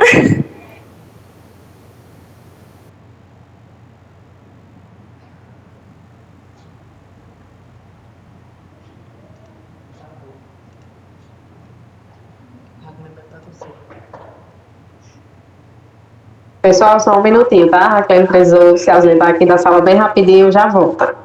[SPEAKER 6] Pessoal, só um minutinho, tá? A Raquel precisou se ausentar aqui da sala bem rapidinho, já volta.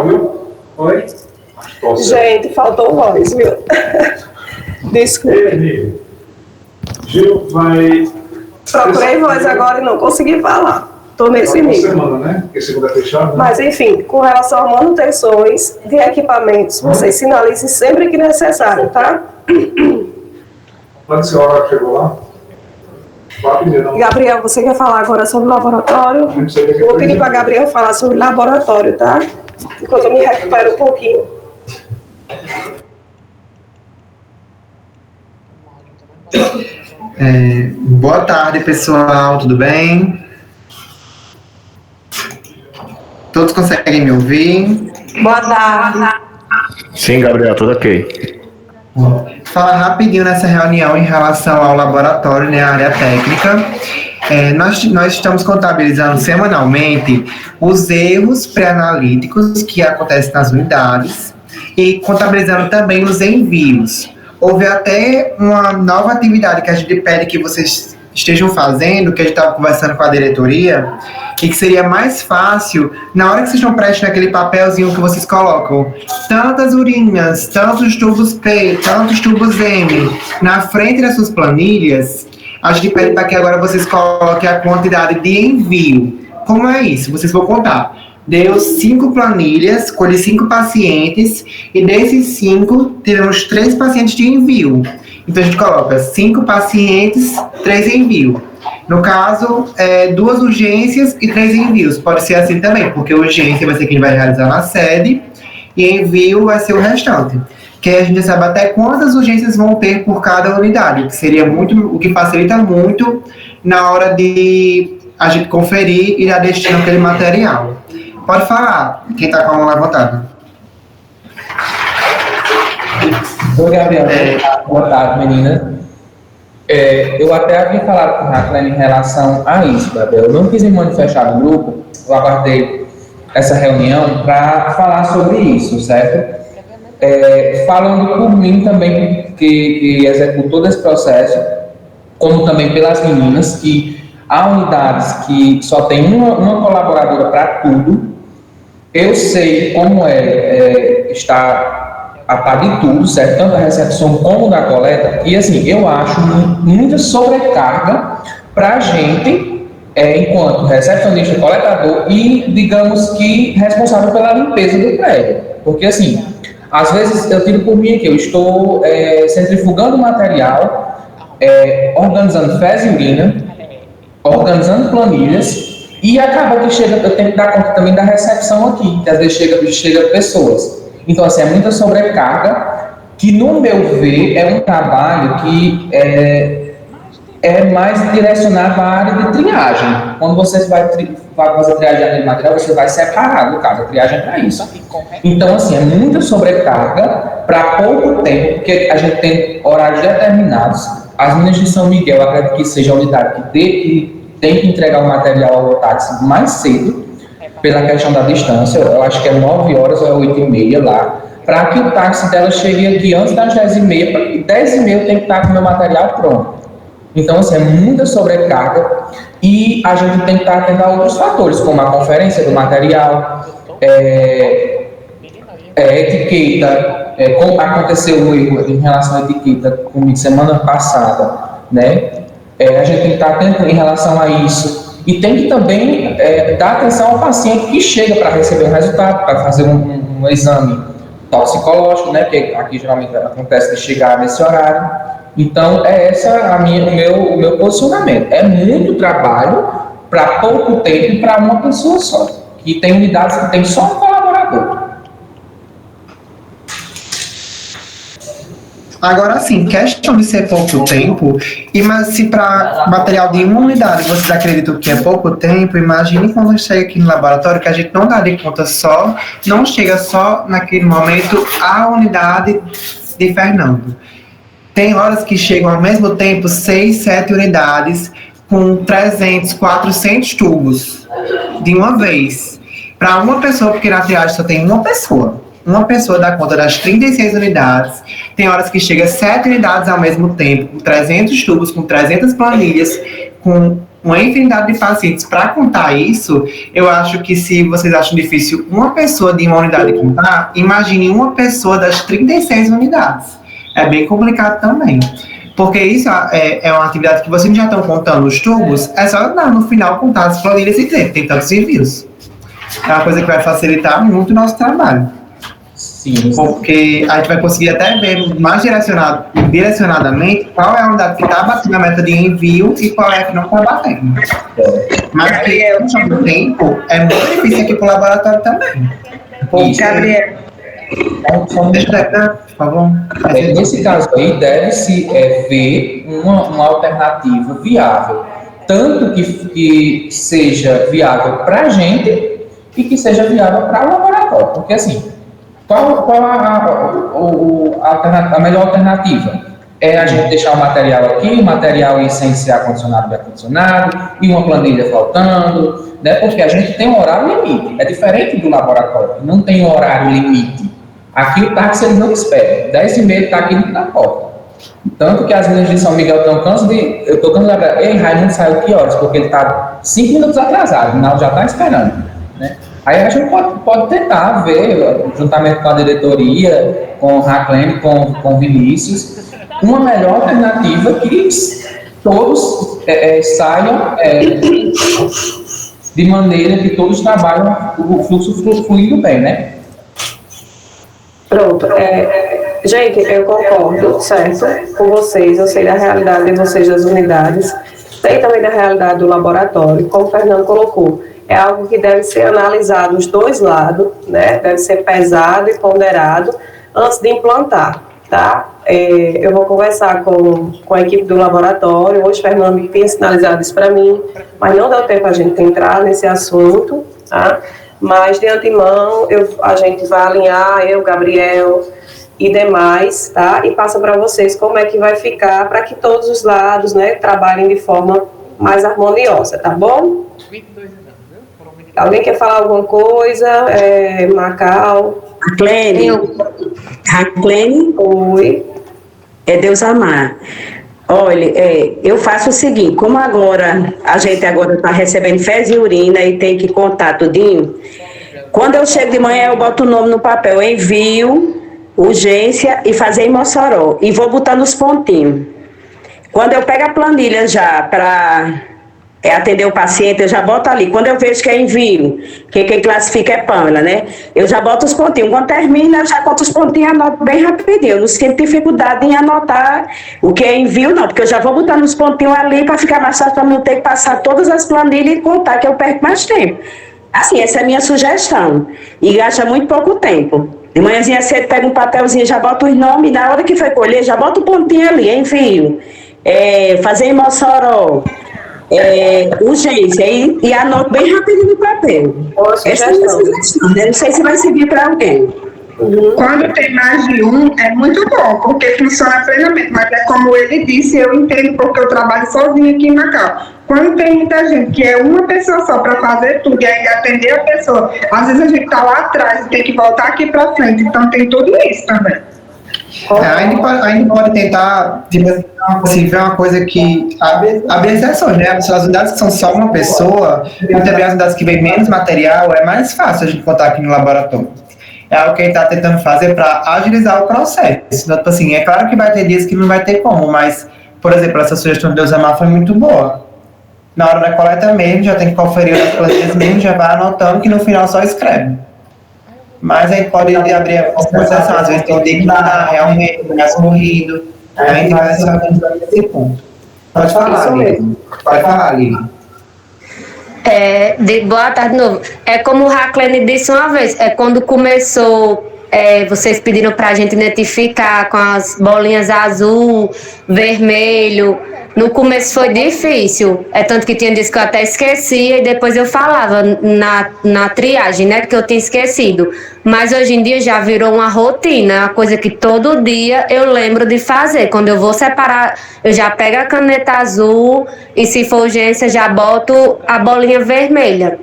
[SPEAKER 3] Viu? Oi?
[SPEAKER 5] Gente, faltou voz, viu? Desculpa.
[SPEAKER 3] Gil vai...
[SPEAKER 5] Procurei voz agora e não consegui falar. Estou nesse nível.
[SPEAKER 3] Semana, né? Porque segunda é fechado, né?
[SPEAKER 5] Mas, enfim, com relação a manutenções de equipamentos, vocês sinalizem sempre que necessário, tá?
[SPEAKER 3] Pode ser a hora que chegou lá?
[SPEAKER 5] Gabriel, você quer falar agora sobre o laboratório? Vou pedir para Gabriel falar sobre o laboratório, tá? Enquanto eu me recupero um pouquinho.
[SPEAKER 13] Boa tarde, pessoal, tudo bem? Todos conseguem me ouvir?
[SPEAKER 2] Boa tarde.
[SPEAKER 1] Sim, Gabriel, tudo ok.
[SPEAKER 13] Falar rapidinho nessa reunião em relação ao laboratório, né, a área técnica. Nós estamos contabilizando semanalmente os erros pré-analíticos que acontecem nas unidades e contabilizando também os envios. Houve até uma nova atividade que a gente pede que vocês estejam fazendo, que a gente estava conversando com a diretoria, e que seria mais fácil, na hora que vocês estão preenchendo aquele papelzinho que vocês colocam, tantas urinhas, tantos tubos P, tantos tubos M, na frente das suas planilhas, a gente pede para que agora vocês coloquem a quantidade de envio. Como é isso? Vocês vão contar. Deu 5 planilhas, escolhi 5 pacientes, e desses 5, tivemos 3 pacientes de envio. Então, a gente coloca 5 pacientes, 3 envios. No caso, 2 urgências e 3 envios. Pode ser assim também, porque urgência vai ser quem vai realizar na sede, e envio vai ser o restante. Que a gente sabe até quantas urgências vão ter por cada unidade, que seria muito, o que facilita muito na hora de a gente conferir e dar destino àquele material. Pode falar, quem está com a mão levantada.
[SPEAKER 10] Oi, Gabriel. Boa tarde, menina. Eu até havia falado com a Raquel em relação a isso, Gabriel. Eu não quis me manifestar no grupo, eu aguardei essa reunião para falar sobre isso, certo? Falando por mim também, que executou todo esse processo, como também pelas meninas, que há unidades que só tem uma colaboradora para tudo. Eu sei como está a par de tudo, certo? Tanto da recepção como da coleta. E assim, eu acho muita sobrecarga para a gente, enquanto recepcionista, coletador e, digamos que, responsável pela limpeza do prédio. Porque assim, às vezes eu tiro por mim aqui, eu estou centrifugando material, organizando fezes e urina, organizando planilhas, e acaba que eu tenho que dar conta também da recepção aqui, que às vezes chega pessoas. Então, assim, é muita sobrecarga, que no meu ver é um trabalho que é mais direcionado à área de triagem. Quando você vai fazer triagem de material, você vai separar, no caso, a triagem é para isso. Então, assim, é muita sobrecarga para pouco tempo, porque a gente tem horários determinados. As meninas de São Miguel, acredito que seja a unidade que tem que entregar o material ao táxi mais cedo, pela questão da distância. Eu acho que é 9 horas ou é 8h30 lá, para que o táxi dela chegue aqui antes das 10h30, e 10h30 eu tenho que estar com o meu material pronto. Então, assim, é muita sobrecarga, e a gente tem que estar atento a outros fatores, como a conferência do material, etiqueta, como aconteceu o erro em relação à etiqueta comigo semana passada, né? A gente tem que estar atento em relação a isso, e tem que também dar atenção ao paciente que chega para receber um resultado, para fazer um exame toxicológico, né, que aqui geralmente acontece de chegar nesse horário. Então, esse o meu posicionamento. É muito trabalho para pouco tempo e para uma pessoa só, que tem unidades que tem só um colaborador.
[SPEAKER 13] Agora sim, questão de ser pouco tempo, mas se para material de uma unidade vocês acreditam que é pouco tempo, imagine quando chega aqui no laboratório, que a gente não dá de conta só, não chega só naquele momento a unidade de Fernando. Tem horas que chegam ao mesmo tempo 6, 7 unidades com 300, 400 tubos de uma vez. Para uma pessoa, porque na triagem só tem uma pessoa. Uma pessoa dá conta das 36 unidades, tem horas que chega 7 unidades ao mesmo tempo, com 300 tubos, com 300 planilhas, com uma infinidade de pacientes. Para contar isso, eu acho que se vocês acham difícil uma pessoa de uma unidade contar, imagine uma pessoa das 36 unidades. É bem complicado também. Porque isso é uma atividade que vocês já estão contando os tubos, é só no final contar as planilhas e dizer que tem tantos envios. É uma coisa que vai facilitar muito o nosso trabalho.
[SPEAKER 10] Sim.
[SPEAKER 13] Porque a gente vai conseguir até ver mais direcionadamente qual é a unidade que está batendo a meta de envio e qual é a que não está batendo. Mas que ao mesmo tempo é muito difícil aqui para o laboratório também.
[SPEAKER 4] Gabriel.
[SPEAKER 13] Deixa eu terminar, por favor.
[SPEAKER 10] Nesse caso aí, deve-se ver uma alternativa viável, tanto que seja viável para a gente e que seja viável para o laboratório. Porque, assim, qual a melhor alternativa? É a gente deixar o material aqui, o material ir sem ser ar-condicionado e ar-condicionado, e uma planilha faltando, né? Porque a gente tem um horário limite. É diferente do laboratório, não tem um horário limite. Aqui o táxi ele não espera. 10h30 está aqui na porta. Tanto que as meninas de São Miguel estão cansadas de... Eu estou cansado de... Ei, Raimundo saiu que horas? Porque ele está 5 minutos atrasado, o já está esperando, né? Aí a gente pode tentar ver, juntamente com a diretoria, com o Raclene, com o Vinícius, uma melhor alternativa que todos saiam de maneira que todos trabalham o fluxo fluindo bem, né?
[SPEAKER 5] Pronto. Gente, eu concordo, certo, com vocês. Eu sei da realidade de vocês das unidades. Sei também da realidade do laboratório, como o Fernando colocou. É algo que deve ser analisado os dois lados, né? Deve ser pesado e ponderado antes de implantar, tá? Eu vou conversar com a equipe do laboratório. Hoje o Fernando tinha sinalizado isso para mim, mas não deu tempo a gente entrar nesse assunto, tá? Mas de antemão a gente vai alinhar, eu, Gabriel e demais, tá? E passa para vocês como é que vai ficar para que todos os lados, né, trabalhem de forma mais harmoniosa, tá bom? Alguém quer falar alguma coisa? Macau?
[SPEAKER 9] Raclene?
[SPEAKER 5] Oi.
[SPEAKER 9] É Deus amar. Olha, eu faço o seguinte, como agora a gente está recebendo fezes e urina e tem que contar tudinho, quando eu chego de manhã eu boto o nome no papel, envio, urgência e fazer em Mossoró, e vou botando os pontinhos. Quando eu pego a planilha já para atender o paciente, eu já boto ali. Quando eu vejo que é envio, que quem classifica é Pamela, né? Eu já boto os pontinhos. Quando termina, eu já boto os pontinhos e anoto bem rapidinho. Eu não sinto dificuldade em anotar o que é envio, não, porque eu já vou botando os pontinhos ali para ficar mais fácil, para não ter que passar todas as planilhas e contar, que eu perco mais tempo. Assim, essa é a minha sugestão. E gasta muito pouco tempo. De manhãzinha cedo, pega um papelzinho, já bota os nomes, na hora que foi colher, já bota o pontinho ali, envio. Fazer em Mossoró. Urgência, e anoto bem rapidinho no papel. Essa é a minha sugestão, né? Não sei se vai servir para alguém.
[SPEAKER 14] Quando tem mais de um, é muito bom, porque funciona plenamente, mas é como ele disse, eu entendo porque eu trabalho sozinho aqui em Macau. Quando tem muita gente, que é uma pessoa só para fazer tudo e ainda atender a pessoa, às vezes a gente está lá atrás e tem que voltar aqui para frente, então tem tudo isso também.
[SPEAKER 13] Ainda pode tentar se ver uma coisa que abre exceções, né? As unidades que são só uma pessoa e também as unidades que vem menos material, é mais fácil a gente contar aqui no laboratório. É algo que a gente está tentando fazer para agilizar o processo. Então, assim, é claro que vai ter dias que não vai ter como, mas, por exemplo, essa sugestão de Deus amar foi muito boa. Na hora da coleta mesmo, já tem que conferir as planilhas mesmo, já vai anotando que no final só escreve. Mas a gente pode abrir a conversação, às vezes tem um dia que está realmente mais corrido, a gente vai se organizar nesse ponto. Pode falar, Lili. Pode falar, Lili.
[SPEAKER 12] Boa tarde de novo. É como o Raclene disse uma vez, quando começou, vocês pediram para a gente identificar com as bolinhas azul, vermelho. No começo foi difícil, tanto que tinha dias que eu até esquecia e depois eu falava na triagem, né, que eu tinha esquecido. Mas hoje em dia já virou uma rotina, uma coisa que todo dia eu lembro de fazer. Quando eu vou separar, eu já pego a caneta azul e, se for urgência, já boto a bolinha vermelha.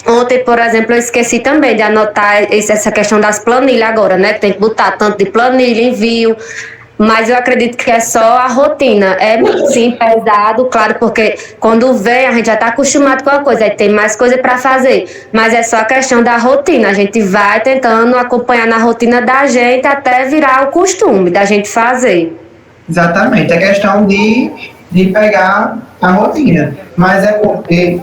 [SPEAKER 12] Ontem, por exemplo, eu esqueci também de anotar essa questão das planilhas agora, né, que tem que botar tanto de planilha, envio. Mas eu acredito que é só a rotina. É sim pesado, claro, porque quando vem a gente já está acostumado com a coisa, aí tem mais coisa para fazer. Mas é só a questão da rotina. A gente vai tentando acompanhar na rotina da gente até virar o costume da gente fazer.
[SPEAKER 13] Exatamente, é questão de pegar a rotina. Mas é porque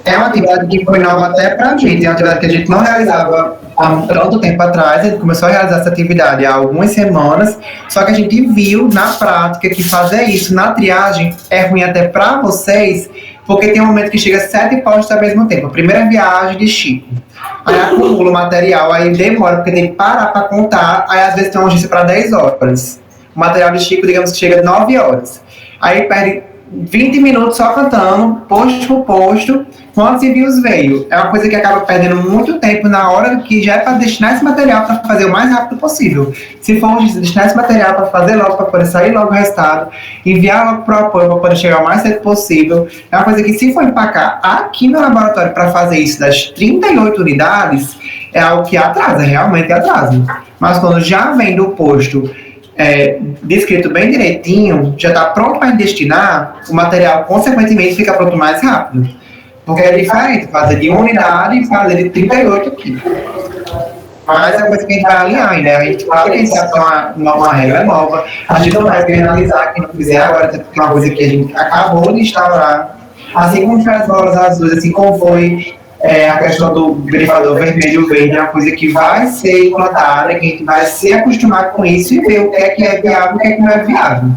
[SPEAKER 13] é uma atividade que foi nova até para a gente, é uma atividade que a gente não realizava há tanto tempo atrás, a gente começou a realizar essa atividade há algumas semanas, só que a gente viu na prática que fazer isso na triagem é ruim até para vocês, porque tem um momento que chega 7 postos ao mesmo tempo. A primeira viagem de Chico. Aí acumula o material, aí demora, porque tem que parar para contar, aí às vezes tem uma urgência para 10 horas. O material de Chico, digamos que chega 9 horas. Aí perde 20 minutos só cantando, posto por posto, quantos envios veio. É uma coisa que acaba perdendo muito tempo na hora que já é para destinar esse material para fazer o mais rápido possível. Se for destinar esse material para fazer logo, para poder sair logo o resultado, enviar logo para o apoio para poder chegar o mais cedo possível, é uma coisa que se for empacar aqui no laboratório para fazer isso das 38 unidades, é algo que atrasa, realmente atrasa. Mas quando já vem do posto descrito bem direitinho, já está pronto para destinar, o material consequentemente fica pronto mais rápido. Porque é diferente fazer de uma unidade e fazer de 38 aqui. Mas é uma coisa que a gente vai alinhar ainda. A gente fala que a gente vai ter uma regra nova. A gente não vai penalizar quem não fizer agora, porque é uma coisa que a gente acabou de instaurar. Assim como foi as bolas azuis, assim como foi a questão do grifador vermelho e verde, é uma coisa que vai ser implantada, que a gente vai se acostumar com isso e ver o que é viável e o que não é viável.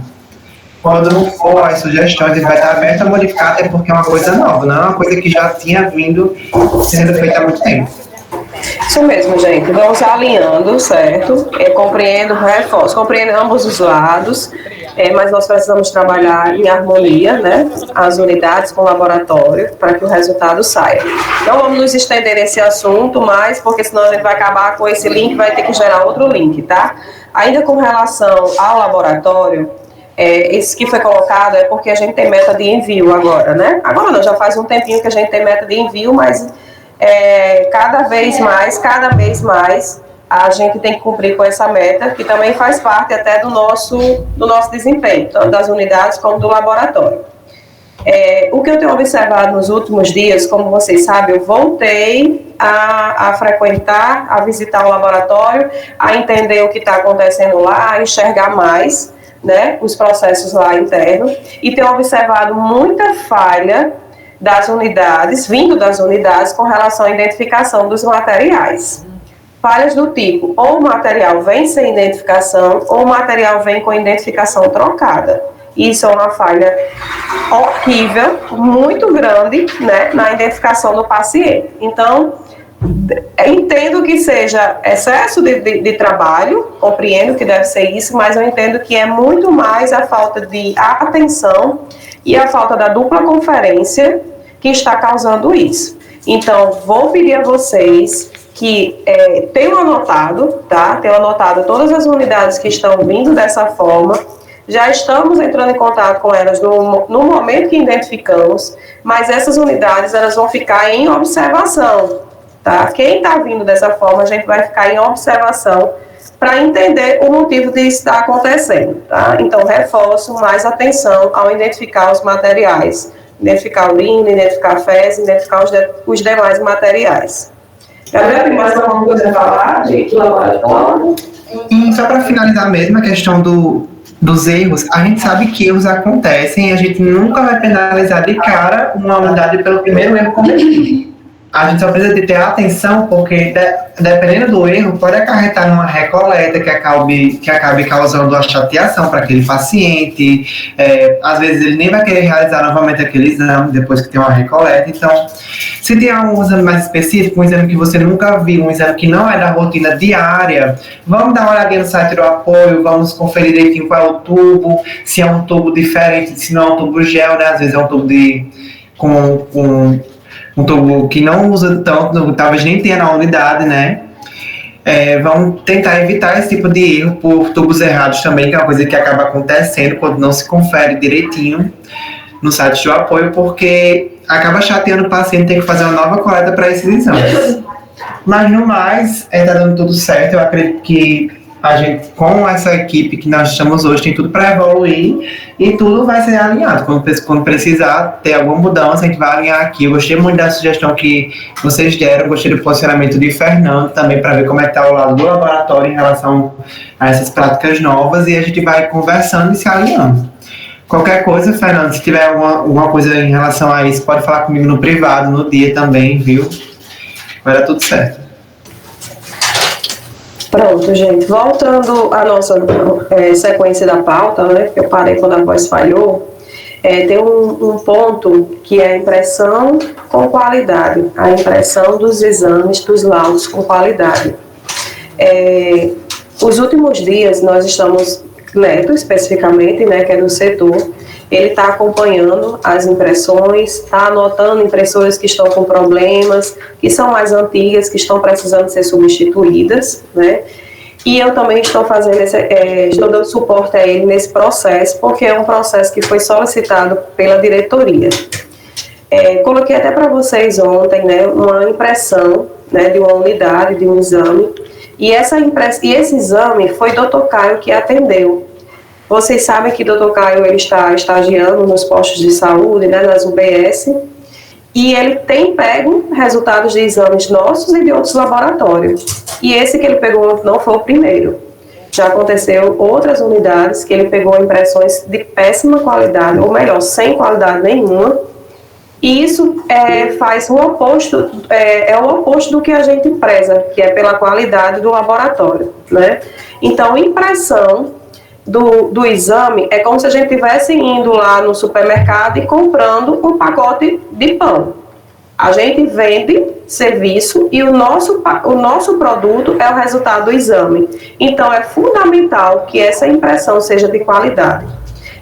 [SPEAKER 13] Quando não for as sugestões, ele vai estar aberto a modificar, até porque é uma coisa nova, não é uma coisa que já tinha vindo sendo feita há muito tempo.
[SPEAKER 5] Isso mesmo, gente. Vamos alinhando, certo? Compreendo, reforço, compreendo ambos os lados, mas nós precisamos trabalhar em harmonia, né? As unidades com o laboratório, para que o resultado saia. Não vamos nos estender nesse assunto mais, porque senão a gente vai acabar com esse link, vai ter que gerar outro link, tá? Ainda com relação ao laboratório, esse que foi colocado é porque a gente tem meta de envio agora, né? Agora não, já faz um tempinho que a gente tem meta de envio, mas cada vez mais, a gente tem que cumprir com essa meta, que também faz parte até do nosso desempenho, tanto das unidades como do laboratório. O que eu tenho observado nos últimos dias, como vocês sabem, eu voltei a frequentar, a visitar o laboratório, a entender o que está acontecendo lá, a enxergar mais, né, os processos lá internos, e tenho observado muita falha das unidades, vindo das unidades, com relação à identificação dos materiais. Falhas do tipo, ou o material vem sem identificação, ou o material vem com identificação trocada. Isso é uma falha horrível, muito grande, né, na identificação do paciente. Então, entendo que seja excesso de trabalho, compreendo que deve ser isso, mas eu entendo que é muito mais a falta de atenção e a falta da dupla conferência que está causando isso. Então, vou pedir a vocês que tenham anotado, tá? Tenham anotado todas as unidades que estão vindo dessa forma. Já estamos entrando em contato com elas no momento que identificamos, mas essas unidades elas vão ficar em observação, tá? Quem está vindo dessa forma, a gente vai ficar em observação para entender o motivo disso estar acontecendo, tá? Então, reforço mais atenção ao identificar os materiais, identificar urina, identificar fezes, identificar os demais materiais. Gabriel, tem mais alguma coisa a falar de laboratório?
[SPEAKER 13] E só para finalizar mesmo a questão dos erros, a gente sabe que erros acontecem e a gente nunca vai penalizar de cara uma unidade pelo primeiro erro cometido. A gente só precisa de ter atenção, porque dependendo do erro, pode acarretar numa recoleta que acabe causando uma chateação para aquele paciente. Às vezes ele nem vai querer realizar novamente aquele exame depois que tem uma recoleta. Então, se tem algum exame mais específico, um exame que você nunca viu, um exame que não é da rotina diária, vamos dar uma olhadinha no site do apoio, vamos conferir direitinho qual é o tubo, se é um tubo diferente, se não é um tubo gel, né? Às vezes é um tubo um tubo que não usa tanto, talvez nem tenha na unidade, né? Vamos tentar evitar esse tipo de erro por tubos errados também, que é uma coisa que acaba acontecendo quando não se confere direitinho no site do apoio, porque acaba chateando o paciente ter que fazer uma nova coleta para esses exames. Mas no mais, está dando tudo certo. Eu acredito que a gente, com essa equipe que nós estamos hoje, tem tudo para evoluir e tudo vai ser alinhado. Quando precisar ter alguma mudança, a gente vai alinhar aqui. Eu gostei muito da sugestão que vocês deram, gostei do posicionamento de Fernando também, para ver como é que está o lado do laboratório em relação a essas práticas novas, e a gente vai conversando e se alinhando. Qualquer coisa, Fernando, se tiver alguma coisa em relação a isso, pode falar comigo no privado, no dia também, viu? Vai dar tudo certo.
[SPEAKER 5] Pronto, gente. Voltando à nossa sequência da pauta, né? Que eu parei quando a voz falhou. Tem um ponto que é a impressão com qualidade, a impressão dos exames, dos laudos com qualidade. Os últimos dias nós estamos, Neto especificamente, né, que é do setor, ele está acompanhando as impressões, está anotando impressoras que estão com problemas, que são mais antigas, que estão precisando ser substituídas, né? E eu também estou estou dando suporte a ele nesse processo, porque é um processo que foi solicitado pela diretoria. Coloquei até para vocês ontem, né, uma impressão, né, de uma unidade, de um exame, e esse exame foi Dr. Caio que atendeu. Vocês sabem que Dr. Caio ele está estagiando nos postos de saúde, né, nas UBS, e ele tem pego resultados de exames nossos e de outros laboratórios. E esse que ele pegou não foi o primeiro. Já aconteceu outras unidades que ele pegou impressões de péssima qualidade, ou melhor, sem qualidade nenhuma. E isso faz o oposto, o oposto do que a gente preza, que é pela qualidade do laboratório, né? Então, impressão do exame é como se a gente estivesse indo lá no supermercado e comprando um pacote de pão. A gente vende serviço e o nosso produto é o resultado do exame. Então, é fundamental que essa impressão seja de qualidade.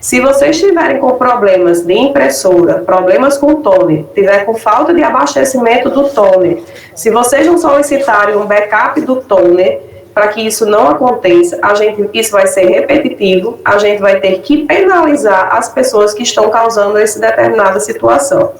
[SPEAKER 5] Se vocês estiverem com problemas de impressora, problemas com toner, tiver com falta de abastecimento do toner, se vocês não solicitarem um backup do toner, para que isso não aconteça, isso vai ser repetitivo, a gente vai ter que penalizar as pessoas que estão causando essa determinada situação,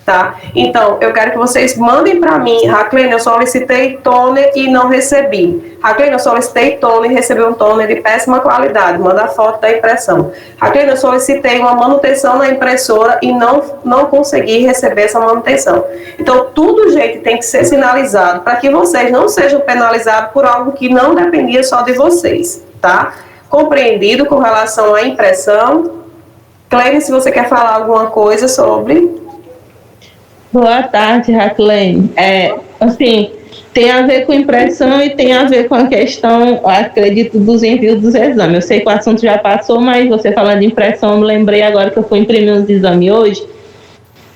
[SPEAKER 5] tá? Então, eu quero que vocês mandem para mim, Raclene, eu solicitei toner e não recebi. Raclene, eu solicitei toner e recebi um toner de péssima qualidade, manda a foto da impressão. Raclene, eu solicitei uma manutenção na impressora e não consegui receber essa manutenção. Então, tudo, gente, tem que ser sinalizado para que vocês não sejam penalizados por algo que não dependia só de vocês, tá? Compreendido com relação à impressão. Cleide, se você quer falar alguma coisa sobre...
[SPEAKER 15] Boa tarde, Raclene. Assim, tem a ver com impressão e tem a ver com a questão, acredito, dos envios dos exames. Eu sei que o assunto já passou, mas você falando de impressão, eu me lembrei agora que eu fui imprimir uns exames hoje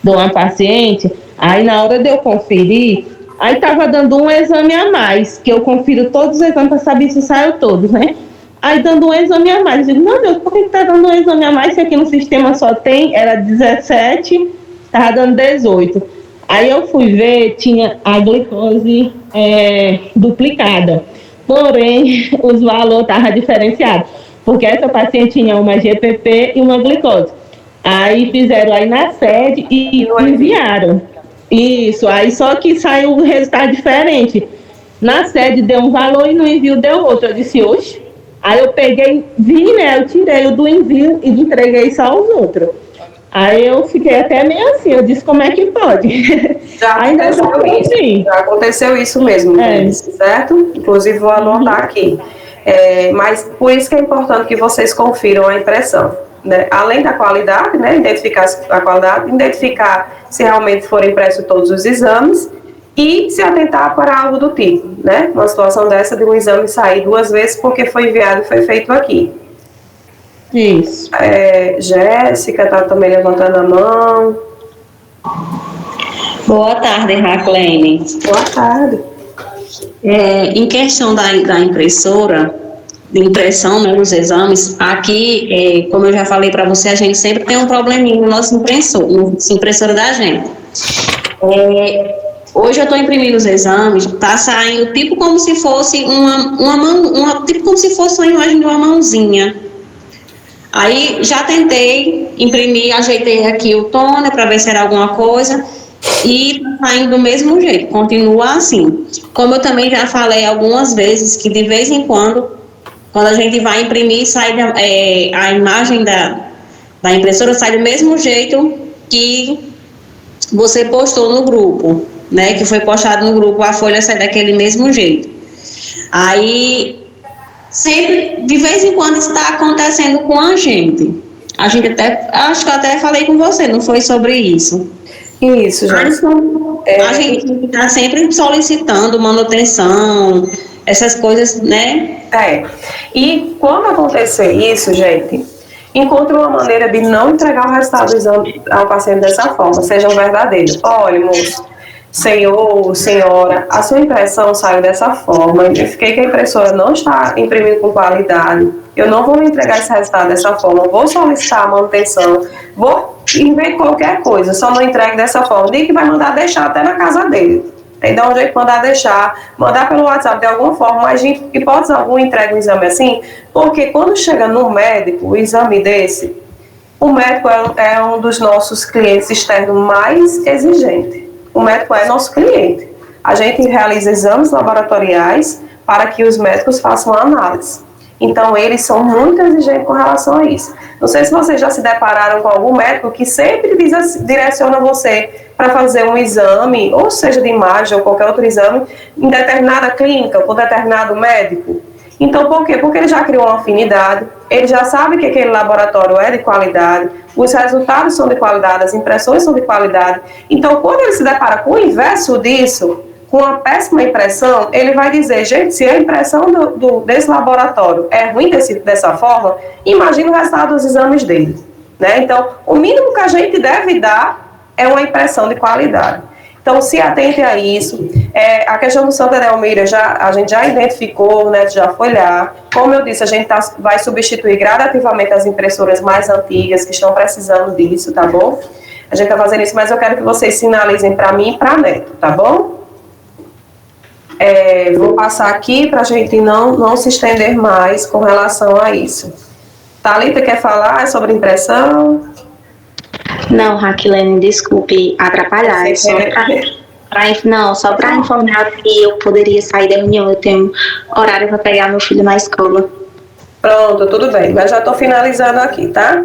[SPEAKER 15] de uma paciente, aí na hora de eu conferir, aí estava dando um exame a mais, que eu confiro todos os exames para saber se saiu todos, né? Aí dando um exame a mais, eu digo, meu Deus, por que está dando um exame a mais se aqui no sistema só tem, era 17, estava dando 18. Aí eu fui ver, tinha a glicose duplicada. Porém, os valores estavam diferenciados. Porque essa paciente tinha uma GPP e uma glicose. Aí fizeram aí na sede e enviaram. Isso, aí só que saiu o resultado diferente. Na sede deu um valor e no envio deu outro. Eu disse, oxe. Aí eu peguei, vi, né? Eu tirei o do envio e entreguei só os outros. Aí eu fiquei até meio assim, eu disse, como é que pode?
[SPEAKER 5] Já aconteceu isso mesmo, certo? Inclusive vou anotar aqui. Mas por isso que é importante que vocês confiram a impressão, né? Além da qualidade, né? Identificar a qualidade, identificar se realmente foram impressos todos os exames e se atentar para algo do tipo, né? Uma situação dessa de um exame sair 2 vezes porque foi enviado e foi feito aqui.
[SPEAKER 15] Isso.
[SPEAKER 5] Jéssica está também levantando a mão.
[SPEAKER 16] Boa tarde, Raclene.
[SPEAKER 5] Boa tarde.
[SPEAKER 16] Em questão da impressora, de impressão, né, nos exames, aqui, como eu já falei para você, a gente sempre tem um probleminha no nosso impressora da gente. Hoje eu estou imprimindo os exames, está saindo tipo como se fosse tipo como se fosse uma imagem de uma mãozinha. Aí já tentei imprimir, ajeitei aqui o toner para ver se era alguma coisa e tá saindo do mesmo jeito, continua assim. Como eu também já falei algumas vezes, que de vez em quando a gente vai imprimir, sai a imagem da impressora sai do mesmo jeito que você postou no grupo, né? Que foi postado no grupo, a folha sai daquele mesmo jeito. Aí... sempre, de vez em quando, isso está acontecendo com a gente. Acho que até falei com você, não foi sobre isso?
[SPEAKER 5] Isso, já.
[SPEAKER 16] A gente está sempre solicitando manutenção, essas coisas, né?
[SPEAKER 5] E quando acontecer isso, gente, encontre uma maneira de não entregar o resultado do exame ao paciente dessa forma, sejam verdadeiros. Olha, moço, senhor, senhora, a sua impressão saiu dessa forma, eu fiquei que a impressora não está imprimindo com qualidade, eu não vou entregar esse resultado dessa forma, vou solicitar a manutenção, vou inventar qualquer coisa, só não entregue dessa forma. Diga que vai mandar deixar até na casa dele. Tem de um jeito de mandar deixar, mandar pelo WhatsApp de alguma forma, mas de hipótese alguma entrega um exame assim, porque quando chega no médico, o exame desse, o médico é um dos nossos clientes externos mais exigentes. O médico é nosso cliente. A gente realiza exames laboratoriais para que os médicos façam a análise. Então, eles são muito exigentes com relação a isso. Não sei se vocês já se depararam com algum médico que sempre direciona você para fazer um exame, ou seja de imagem ou qualquer outro exame, em determinada clínica, com determinado médico. Então, por quê? Porque ele já criou uma afinidade, ele já sabe que aquele laboratório é de qualidade, os resultados são de qualidade, as impressões são de qualidade. Então, quando ele se depara com o inverso disso, com uma péssima impressão, ele vai dizer, gente, se a impressão desse laboratório é ruim dessa forma, imagina o resultado dos exames dele. Né? Então, o mínimo que a gente deve dar é uma impressão de qualidade. Então, se atente a isso. A questão do Santa Delmira, a gente já identificou, né, já foi lá. Como eu disse, a gente vai substituir gradativamente as impressoras mais antigas, que estão precisando disso, tá bom? A gente está fazendo isso, mas eu quero que vocês sinalizem para mim e para a Neto, tá bom? Vou passar aqui para a gente não se estender mais com relação a isso. Thalita, quer falar sobre impressão?
[SPEAKER 17] Não, Raquilene, desculpe atrapalhar. Só para informar que eu poderia sair da reunião, eu tenho horário para pegar meu filho na escola.
[SPEAKER 5] Pronto, tudo bem, mas já estou finalizando aqui, tá?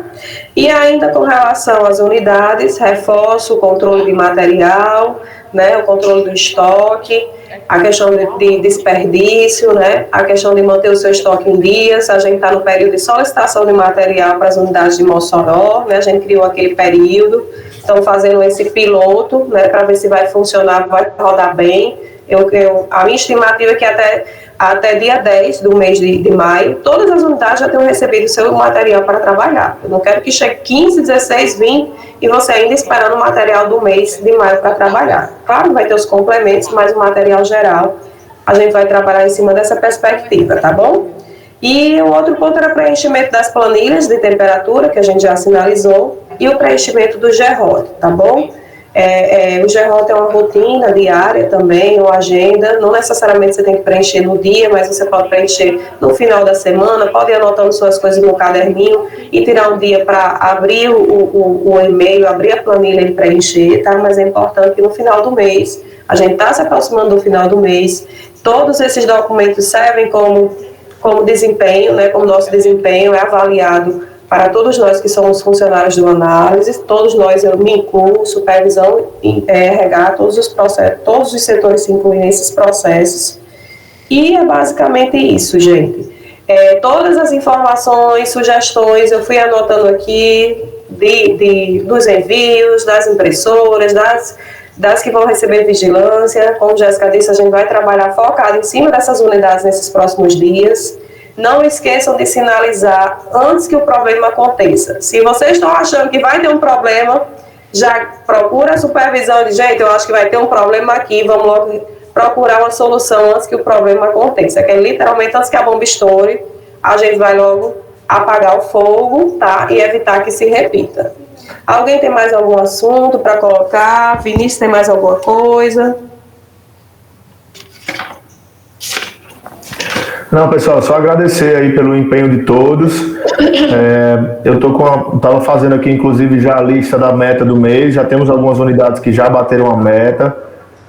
[SPEAKER 5] E ainda com relação às unidades, reforço o controle de material, né, o controle do estoque, a questão de desperdício, né, a questão de manter o seu estoque em dias. A gente está no período de solicitação de material para as unidades de Mossoró, né, a gente criou aquele período, estão fazendo esse piloto, né, para ver se vai funcionar, vai rodar bem. A minha estimativa é que até dia 10 do mês de maio, todas as unidades já tenham recebido o seu material para trabalhar. Eu não quero que chegue 15, 16, 20 e você ainda esperando o material do mês de maio para trabalhar. Claro, vai ter os complementos, mas o material geral a gente vai trabalhar em cima dessa perspectiva, tá bom? E o outro ponto era o preenchimento das planilhas de temperatura, que a gente já sinalizou, e o preenchimento do GROT, tá bom? O GROT é uma rotina diária também, uma agenda, não necessariamente você tem que preencher no dia, mas você pode preencher no final da semana, pode ir anotando suas coisas no caderninho e tirar um dia para abrir o e-mail, abrir a planilha e preencher, tá? Mas é importante que no final do mês, a gente está se aproximando do final do mês, todos esses documentos servem como desempenho, né? Como nosso desempenho é avaliado para todos nós que somos funcionários do análise, todos nós, eu me incluo, supervisão, RH, todos os processos, todos os setores se incluem nesses processos. E é basicamente isso, gente. Todas as informações, sugestões, eu fui anotando aqui dos envios, das impressoras, das que vão receber vigilância. Como Jéssica disse, a gente vai trabalhar focado em cima dessas unidades nesses próximos dias. Não esqueçam de sinalizar antes que o problema aconteça. Se vocês estão achando que vai ter um problema, já procura a supervisão de, gente, eu acho que vai ter um problema aqui, vamos logo procurar uma solução antes que o problema aconteça. Que é literalmente antes que a bomba estoure, a gente vai logo apagar o fogo, tá? E evitar que se repita. Alguém tem mais algum assunto para colocar? Vinícius, tem mais alguma coisa?
[SPEAKER 1] Não, pessoal, só agradecer aí pelo empenho de todos. Eu estava fazendo aqui, inclusive, já a lista da meta do mês. Já temos algumas unidades que já bateram a meta,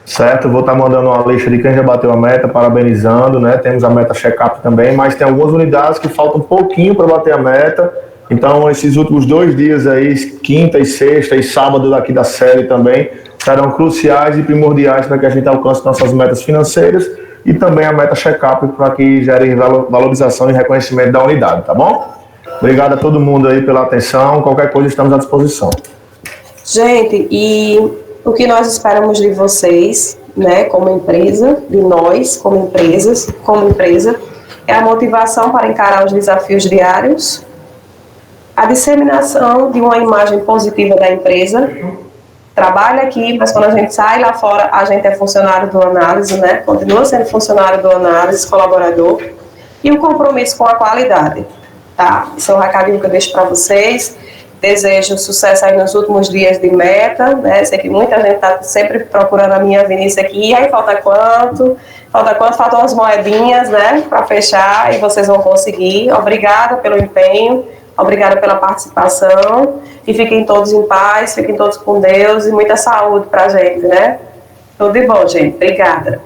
[SPEAKER 1] certo? Vou estar mandando uma lista de quem já bateu a meta, parabenizando, né? Temos a meta check-up também, mas tem algumas unidades que faltam um pouquinho para bater a meta. Então, esses últimos 2 dias aí, quinta e sexta e sábado daqui da série também, serão cruciais e primordiais para que a gente alcance nossas metas financeiras e também a meta check-up para que gere valorização e reconhecimento da unidade, tá bom? Obrigado a todo mundo aí pela atenção, qualquer coisa estamos à disposição.
[SPEAKER 5] Gente, e o que nós esperamos de vocês, né, como empresa, de nós, como empresa, é a motivação para encarar os desafios diários, a disseminação de uma imagem positiva da empresa. Trabalha aqui, mas quando a gente sai lá fora, a gente é funcionário do Análise, né? Continua sendo funcionário do Análise, colaborador. E o compromisso com a qualidade, tá? Esse é um recadinho que eu deixo para vocês. Desejo sucesso aí nos últimos dias de meta, né? Sei que muita gente está sempre procurando a minha Vinícius aqui. E aí, falta quanto? Faltam umas moedinhas, né? Para fechar e vocês vão conseguir. Obrigada pelo empenho. Obrigada pela participação e fiquem todos em paz, fiquem todos com Deus e muita saúde pra gente, né? Tudo de bom, gente. Obrigada.